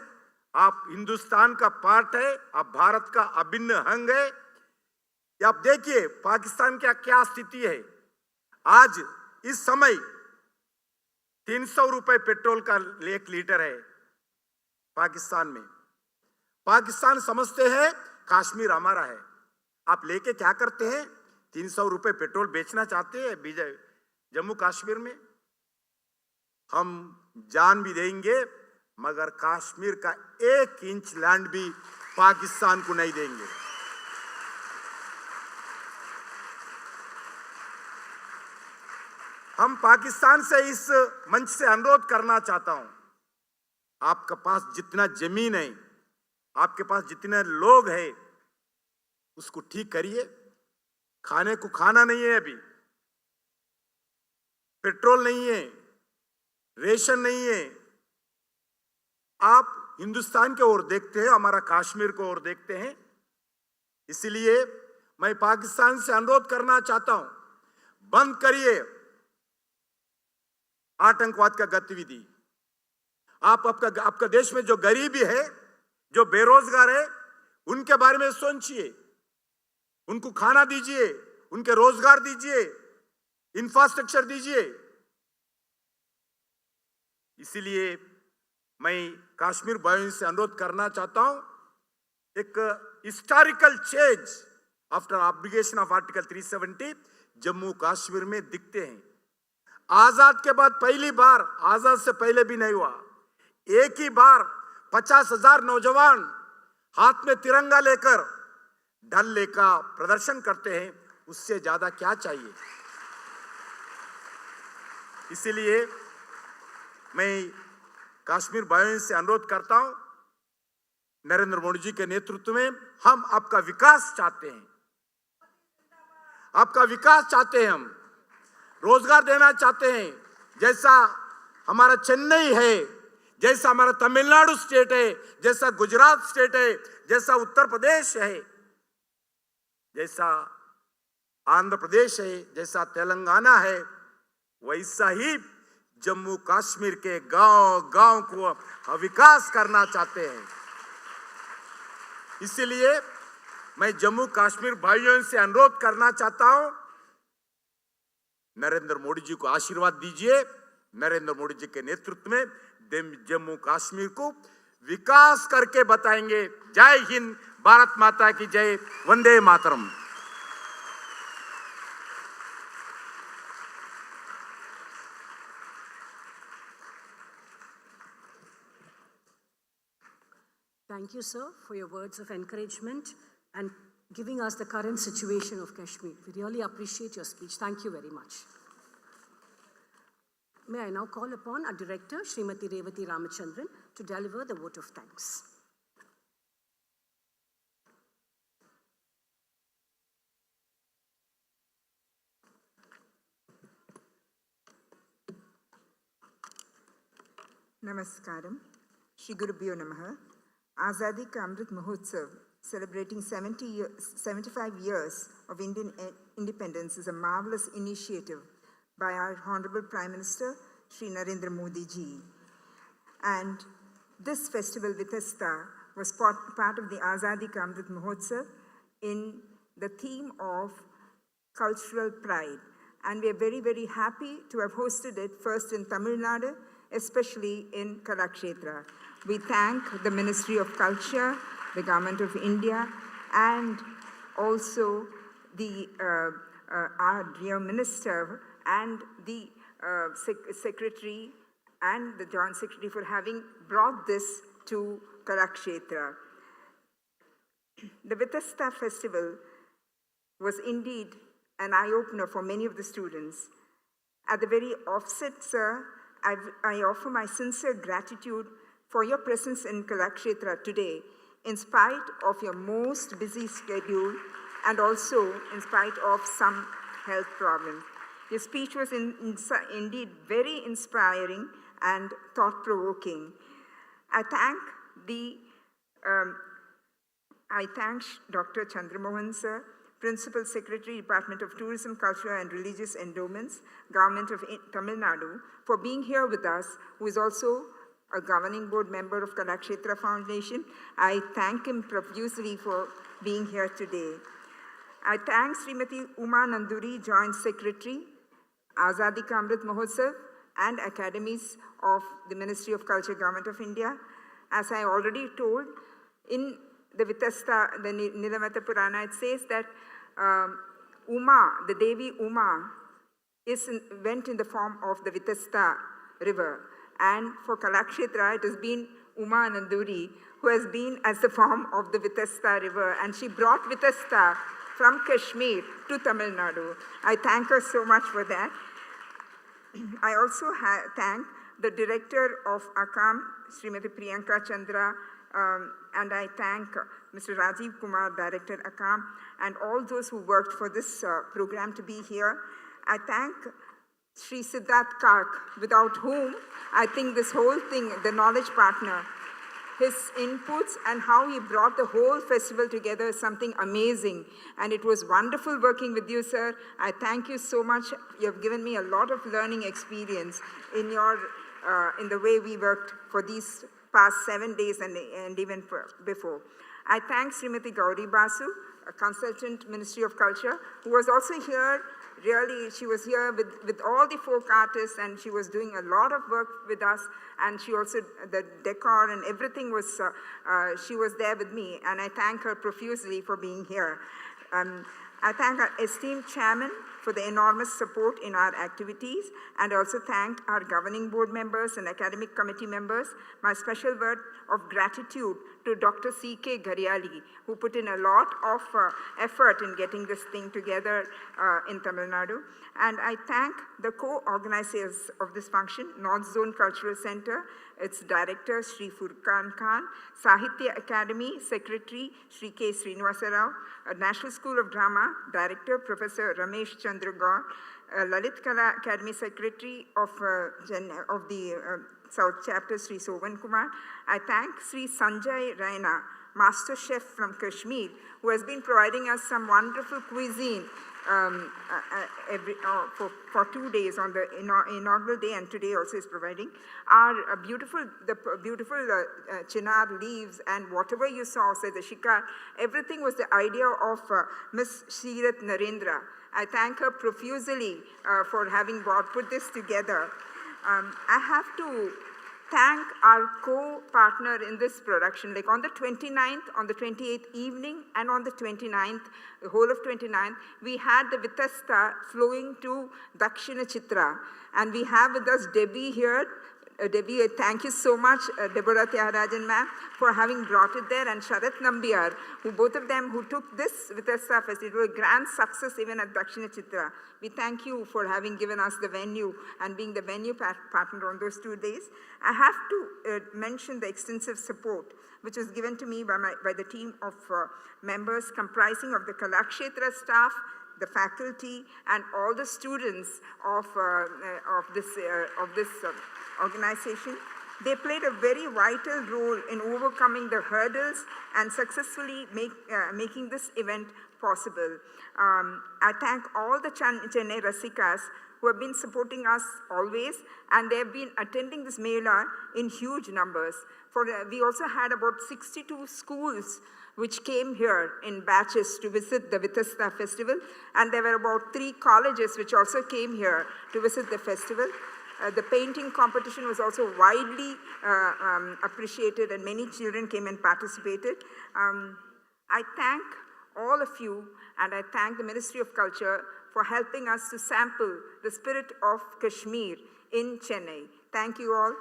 आप हिंदुस्तान का पार्ट है, आप भारत का अभिन्न अंग है। आप देखिए पाकिस्तान की क्या स्थिति है। आज इस समय 300 रुपए पेट्रोल का 1 लीटर है पाकिस्तान में। पाकिस्तान समझते हैं कश्मीर हमारा है। आप लेके क्या करते हैं? 300 रुपए पेट्रोल बेचना चाहते हैं जम्मू कश्मीर में। हम जान भी देंगे मगर कश्मीर का 1 इंच लैंड भी पाकिस्तान को नहीं देंगे। हम पाकिस्तान से इस मंच से अनुरोध करना चाहता हूं, आपके पास जितना जमीन है, आपके पास जितने लोग हैं, उसको ठीक करिए। खाने को खाना नहीं है, अभी पेट्रोल नहीं है, रेशन नहीं है। आप हिंदुस्तान के ओर देखते हैं, हमारा कश्मीर को ओर देखते हैं। इसलिए मैं पाकिस्तान से अनुरोध करना चाहता हूं, बंद करिए आतंकवाद का गतिविधि। आपका देश में जो गरीबी है, जो बेरोजगार है, उनके बारे में सोचिए, उनको खाना दीजिए, उनके रोजगार दीजिए, इंफ्रास्ट्रक्चर दीजिए। इसलिए मैं कश्मीर भाइयों से अनुरोध करना चाहता हूं, एक historical change after abrogation of article 370 Jammu Kashmir में दिखते हैं। आजाद के बाद पहली बार, आजाद से पहले भी नहीं हुआ, एक ही बार 50,000 नौजवान हाथ में तिरंगा लेकर डल लेक का प्रदर्शन करते हैं। उससे ज्यादा क्या चाहिए? इसलिए मैं कश्मीर भाइयों से अनुरोध करता हूं, नरेंद्र मोदी जी के नेतृत्व में हम आपका विकास चाहते हैं, आपका विकास चाहते हैं, हम रोजगार देना चाहते हैं। जैसा हमारा चेन्नई है, जैसा हमारा तमिलनाडु स्टेट है, जैसा गुजरात स्टेट है, जैसा उत्तर प्रदेश है, जैसा आंध्र प्रदेश है, जैसा तेलंगाना है, वैसा ही जम्मू कश्मीर के गांव को विकास करना चाहते हैं। इसलिए मैं जम्मू कश्मीर भाइयों से अनुरोध करना चाहता हूं, नरेंद्र मोदी जी को आशीर्वाद दीजिए। नरेंद्र मोदी जी के नेतृत्व में जम्मू कश्मीर को विकास करके बताएंगे। जय हिंद, भारत माता की जय, Vande Mataram. Thank you, sir, for your words of encouragement and giving us the current situation of Kashmir. We really appreciate your speech. Thank you very much. May I now call upon our director, Srimati Revati Ramachandran, to deliver the vote of thanks. Namaskaram. Shri Gurubhyo Namaha. Azadi Ka Amrit Mahotsav, celebrating 75 years of Indian independence, is a marvelous initiative by our Honorable Prime Minister, Shri Narendra Modi ji. And this festival, Vitasta, was part of the Azadi Ka Amrit Mahotsav in the theme of cultural pride. And we are very, very happy to have hosted it first in Tamil Nadu, especially in Kalakshetra. We thank the Ministry of Culture, the Government of India, and also the our dear Minister and the Secretary and the Joint Secretary for having brought this to Kalakshetra. The Vitasta festival was indeed an eye-opener for many of the students. At the very offset, sir, I offer my sincere gratitude for your presence in Kalakshetra today, in spite of your most busy schedule and also in spite of some health problems. Your speech was indeed very inspiring and thought-provoking. I thank Dr. Chandramohan, sir, Principal Secretary, Department of Tourism, Culture and Religious Endowments, Government of Tamil Nadu, for being here with us, who is also a governing board member of Kalakshetra Foundation. I thank him profusely for being here today. I thank Srimati Uma Nanduri, Joint Secretary, Azadi Ka Amrit Mahotsav, and academies of the Ministry of Culture, Government of India. As I already told, in the Vitasta, the Nilamata Purana, it says that Uma, the Devi Uma, went in the form of the Vitasta river. And for Kalakshetra, it has been Uma Nanduri, who has been as the form of the Vitasta river. And she brought Vitasta from Kashmir to Tamil Nadu. I thank her so much for that. I also thank the director of ACAM, Srimati Priyanka Chandra, and I thank Mr. Rajiv Kumar, Director ACAM, and all those who worked for this program to be here. I thank Sri Siddharth Kark, without whom I think this whole thing, the knowledge partner, his inputs and how he brought the whole festival together is something amazing. And it was wonderful working with you, sir. I thank you so much. You have given me a lot of learning experience in the way we worked for these past 7 days and even before. I thank Srimati Gauri Basu, a consultant, Ministry of Culture, who was also here. Really, she was here with all the folk artists, and she was doing a lot of work with us. And she also, the decor and everything was, she was there with me. And I thank her profusely for being here. I thank our esteemed chairman for the enormous support in our activities, and also thank our governing board members and academic committee members. My special word of gratitude to Dr. C.K. Ghariali, who put in a lot of effort in getting this thing together in Tamil Nadu. And I thank the co-organizers of this function, North Zone Cultural Center, its director, Sri Furqan Khan, Sahitya Academy Secretary, Sri K. Srinivasa Rao, National School of Drama Director, Professor Ramesh Chandra Gaur, Lalit Kala Academy Secretary of the South Chapter, Sri Sovan Kumar. I thank Sri Sanjay Raina, Master Chef from Kashmir, who has been providing us some wonderful cuisine for 2 days on the inaugural day, and today also is providing. Our beautiful chinar leaves and whatever you saw, say the shikar, everything was the idea of Miss Shirath Narendra. I thank her profusely for having put this together. I have to thank our co-partner in this production. Like on the 29th, on the 28th evening, and on the 29th, the whole of 29th, we had the Vitasta flowing to Dakshina Chitra. And we have with us Debbie here. Debbie, thank you so much, Deborah Tyagarajan ma'am, for having brought it there, and Sharath Nambiar, who both of them who took this Vitasta festival. It was a grand success even at Dakshina Chitra. We thank you for having given us the venue and being the venue partner on those 2 days. I have to mention the extensive support which was given to me by the team of members comprising of the Kalakshetra staff, the faculty, and all the students of this organization. They played a very vital role in overcoming the hurdles and successfully making this event possible. I thank all the Chennai Rasikas who have been supporting us always, and they have been attending this Mela in huge numbers. We also had about 62 schools which came here in batches to visit the Vitasta festival, and there were about 3 colleges which also came here to visit the festival. The painting competition was also widely appreciated, and many children came and participated. I thank all of you, and I thank the Ministry of Culture for helping us to sample the spirit of Kashmir in Chennai. Thank you all.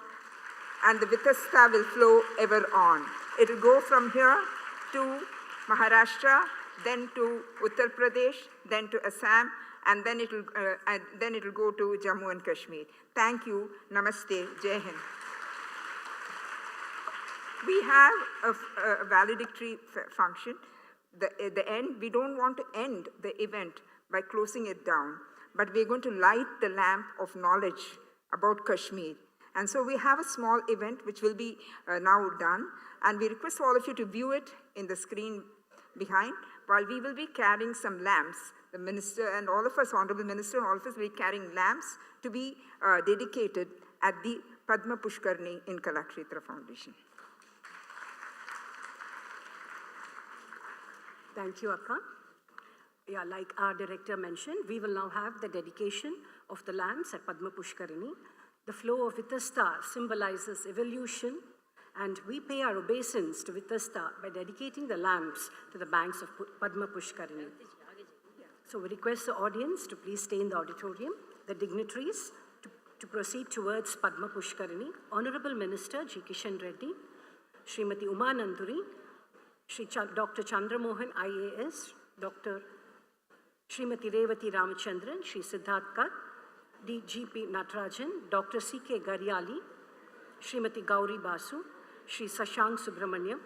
And the Vitasta will flow ever on. It will go from here to Maharashtra, then to Uttar Pradesh, then to Assam, and then it will go to Jammu and Kashmir. Thank you. Namaste. Jai Hind. We have a valedictory function. The end, we don't want to end the event by closing it down, but we're going to light the lamp of knowledge about Kashmir. And so we have a small event which will be now done, and we request all of you to view it in the screen behind, while we will be carrying some lamps. The Minister and all of us, Honorable Minister and all of us will be carrying lamps to be dedicated at the Padma Pushkarni in Kalakshetra Foundation. Thank you, Akka. Yeah, like our director mentioned, we will now have the dedication of the lamps at Padma Pushkarini. The flow of Vitasta symbolizes evolution, and we pay our obeisance to Vitasta by dedicating the lamps to the banks of Padma Pushkarini. So we request the audience to please stay in the auditorium, the dignitaries to proceed towards Padma Pushkarini. Honorable Minister G. Kishan Reddy, Srimati Uma Nanduri, Dr. Chandramohan IAS, Dr. Srimati Revati Ramachandran, Sri Siddharth Kat, DGP Natarajan, Dr. C.K. Garyali, Srimati Gauri Basu, Sri Sashank Subramaniam,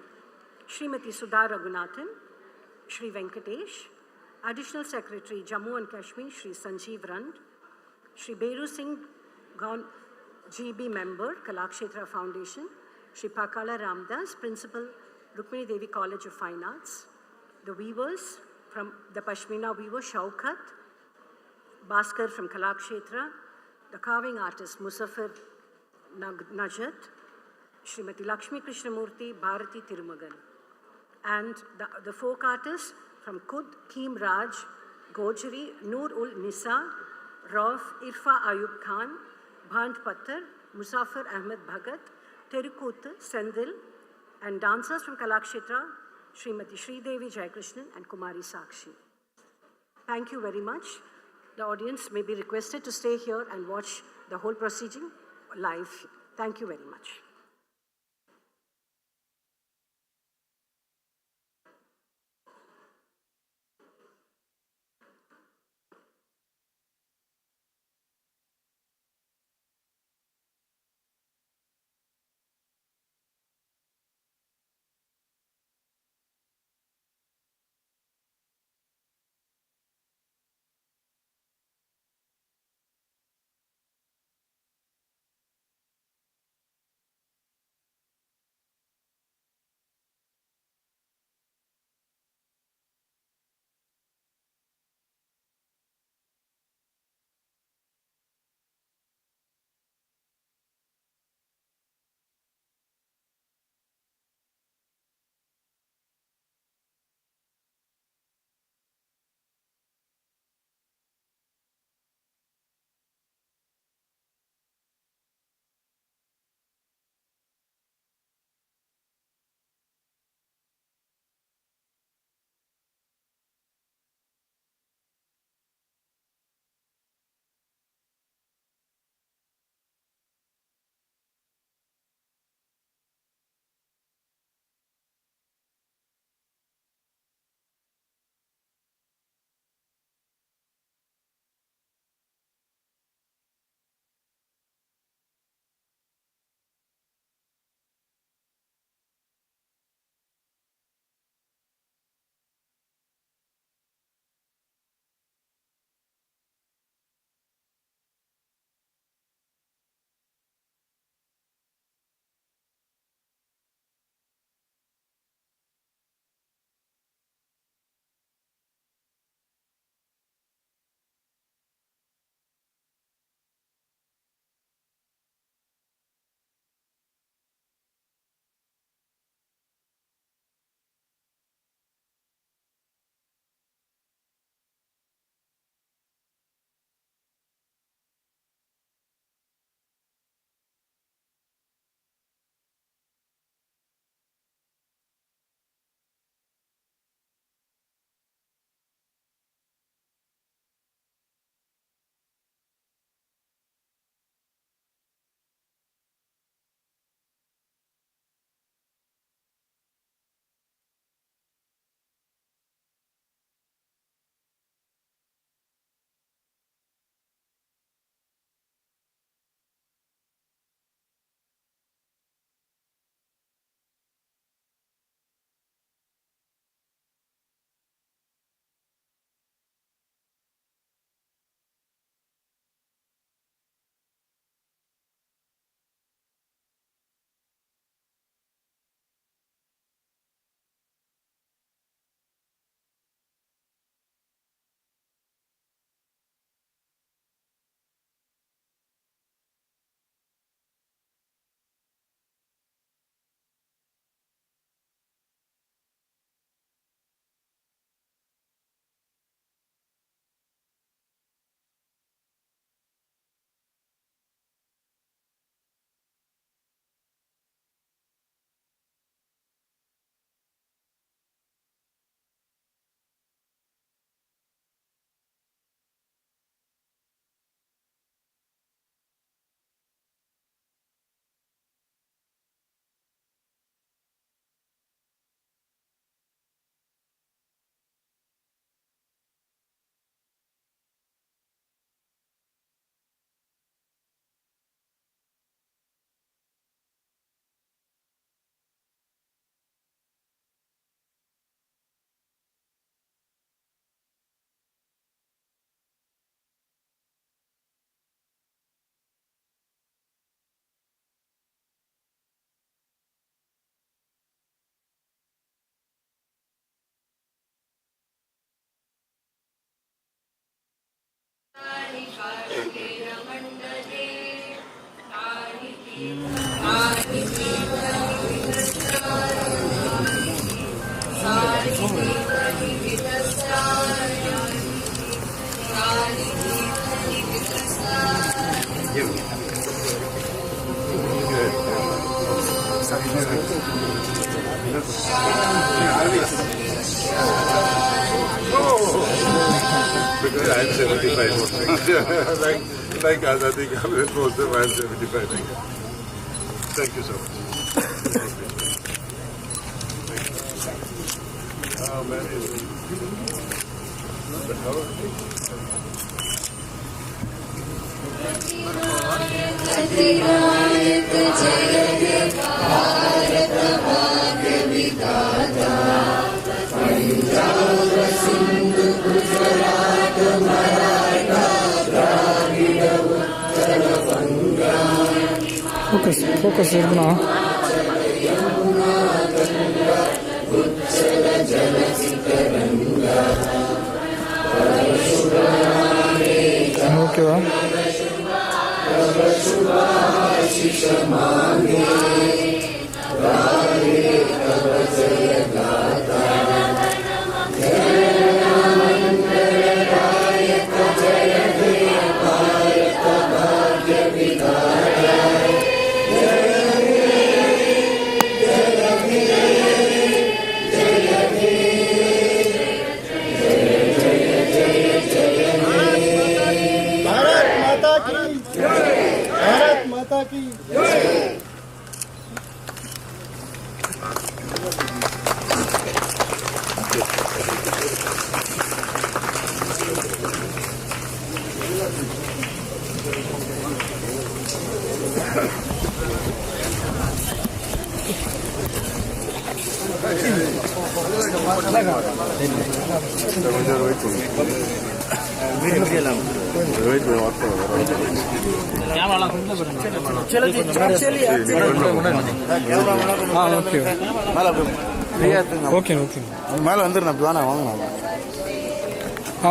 Srimati Sudha Raghunathan, Sri Venkatesh, Additional Secretary Jammu and Kashmir, Sri Sanjeev Rand, Sri Beru Singh Gaun, GB Member, Kalakshetra Foundation, Sri Pakala Ramdas, Principal, Rukmini Devi College of Fine Arts, the weavers from the Pashmina weaver Shaukat, Bhaskar from Kalakshetra, the carving artist Musaffir Najat, Srimati Lakshmi Krishnamurti, Bharati Tirumagan, and the folk artists from Kud, Keem Raj, Gojari, Noor ul Nisa, Rauf, Irfa Ayub Khan, Bhand Pattar, Musaffir Ahmed Bhagat, Terukut, Sendil, and dancers from Kalakshetra, Srimati Sridevi Jayakrishnan and Kumari Sakshi. Thank you very much. The audience may be requested to stay here and watch the whole proceeding live. Thank you very much. Because I'm 75. like Azadi ka Amrit Mahotsav, I'm 75. Thank you so much. Oh, man. Focus இருக்கணும். ஓகேவா? Okay okay மேலே வந்துடுறேன் அப்படி வாங்க வாங்க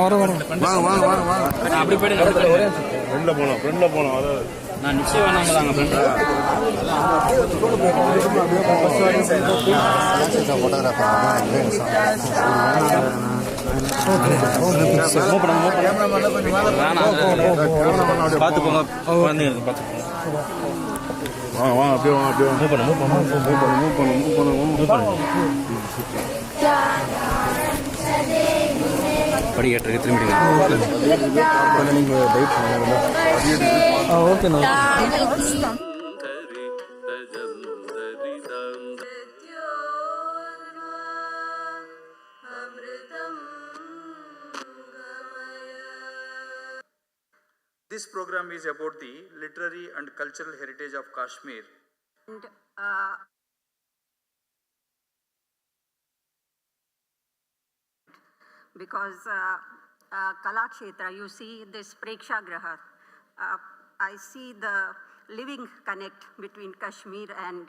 வரோம் வரோம் வாங்க வாங்க வாங்க வாங்க அப்படி போயிட்டு ஃப்ரெண்டில் போனோம் அதாவது நான் நிச்சயம் வேணாங்களாங்க பார்த்து போங்க வாங்க வாங்க அப்படியே வாங்க அப்படியே மூவ் பண்ணு படிக்கட்டுறதுக்கு திரும்பி நீங்கள் வெயிட் பண்ணுங்க ஓகேண்ணா This program is about the literary and cultural heritage of Kashmir. And, because Kalakshetra, you see this Prekshagraha, I see the living connect between Kashmir and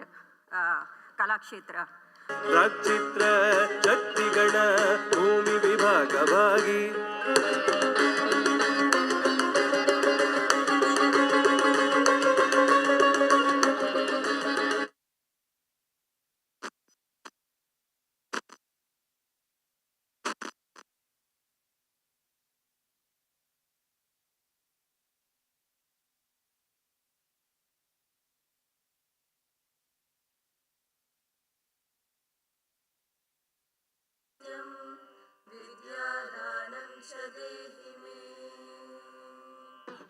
Kalakshetra. ರಾಕ್ಷಿತ್ರ ಶಕ್ತಿಗಳ ಭೂಮಿ ವಿಭಾಗವಾಗಿ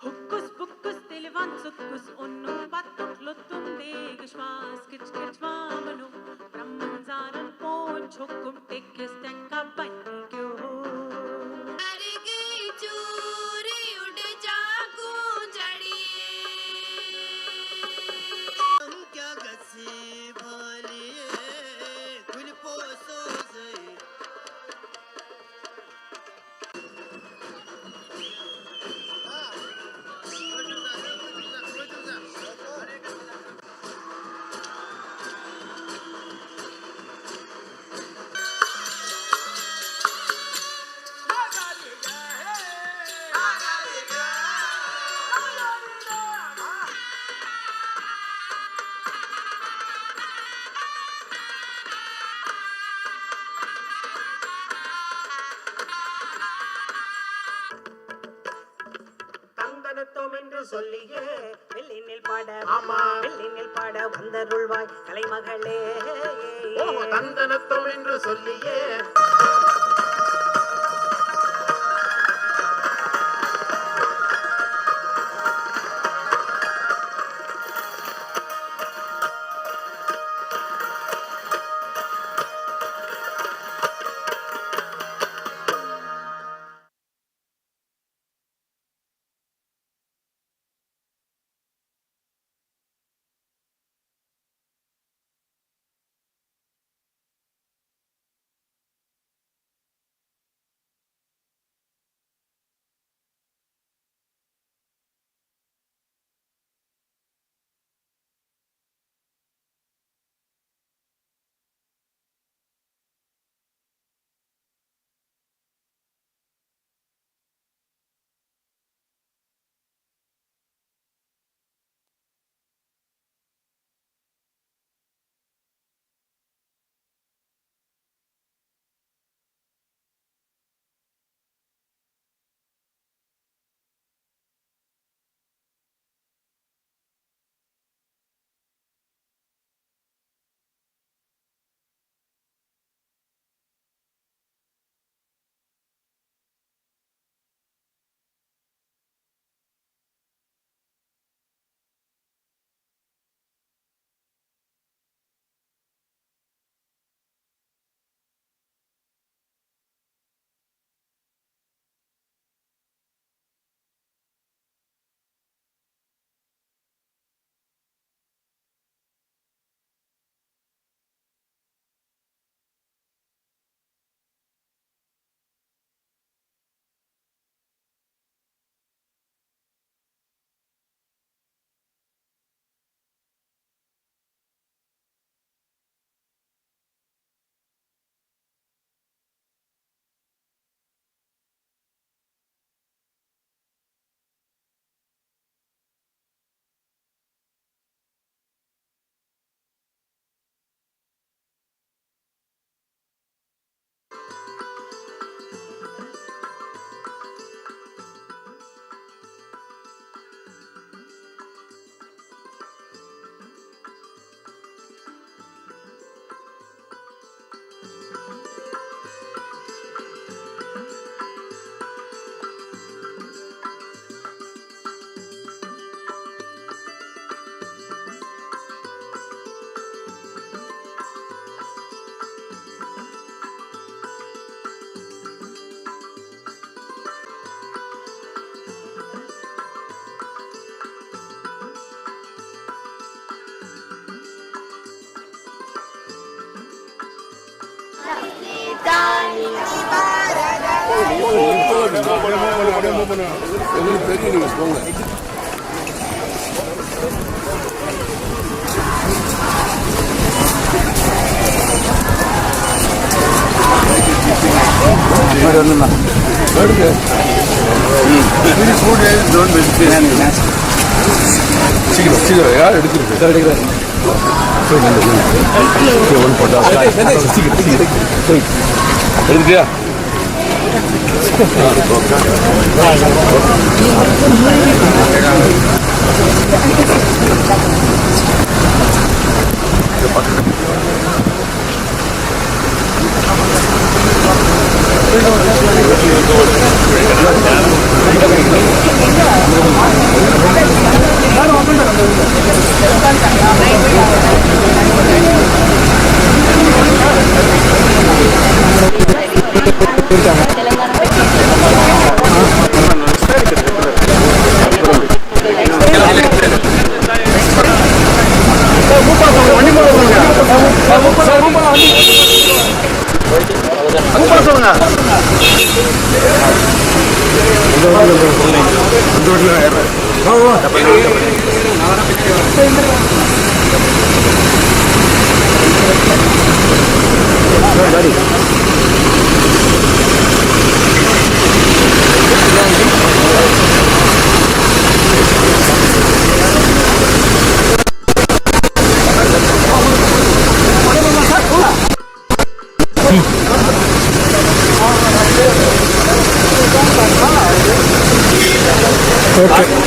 Hukkus pukkus televan sukkus onnu patuk luttum deg schwas kich kich vamanu brahmanzaran pon chokum tekkes tekka bankyo arge churi ud jagu jadi kya gasi bhaliye gul poso zai சொல்லியே வெள்ளினில் பாட ஆமா வெள்ளினில் பாட வந்தருள்வாய் கலைமகளே தந்தனத்தம் என்று சொல்லியே சீக்கிரம் யார் எடுத்துருக்கு எடுத்துட்டியா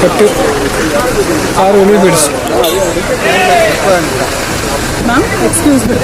Okay, கார் வெளியே போயிடுச்சு. Excuse me.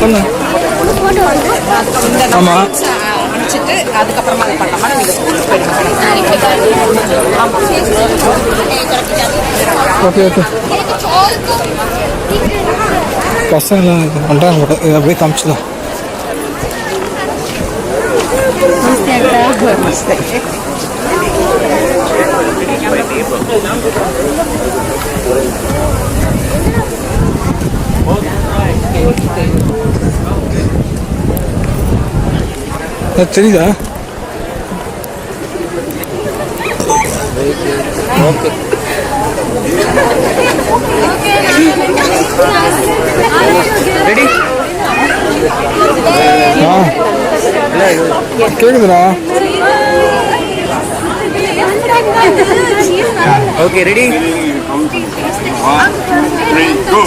சொல்லு. ஆமா அனுப்பிச்சிட்டு அதுக்கப்புறமா அது பண்ணாமல் ஓகே ஓகே. பசங்களாம் இது பண்ணுறாங்க கூட, இதை அப்படியே காமிச்சிடலாம். தெரியுதா? ஓகே. ரெடி? கேக்குதுடா. Okay ready? 1 3 go.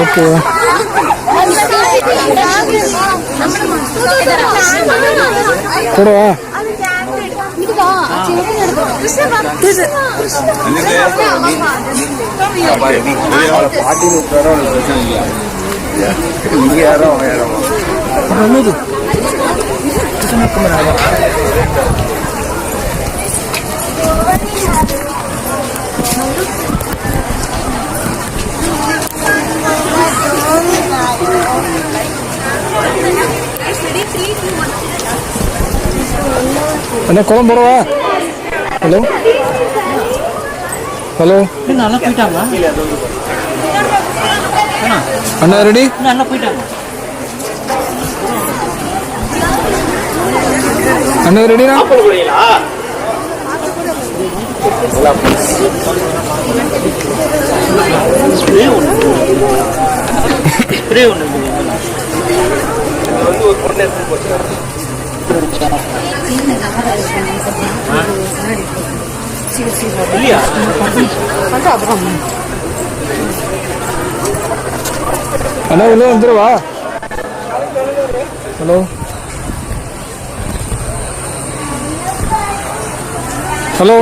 ஓகே. போடவா? என்ன குளம் போடவா? ஹலோ ஹலோ நல்லா போயிட்டாங்க அண்ணா. ரெடி? நல்லா போயிட்டாங்க அண்ணா. ரெடினா? அண்ணா உள்ள வந்துருவா. Hello hello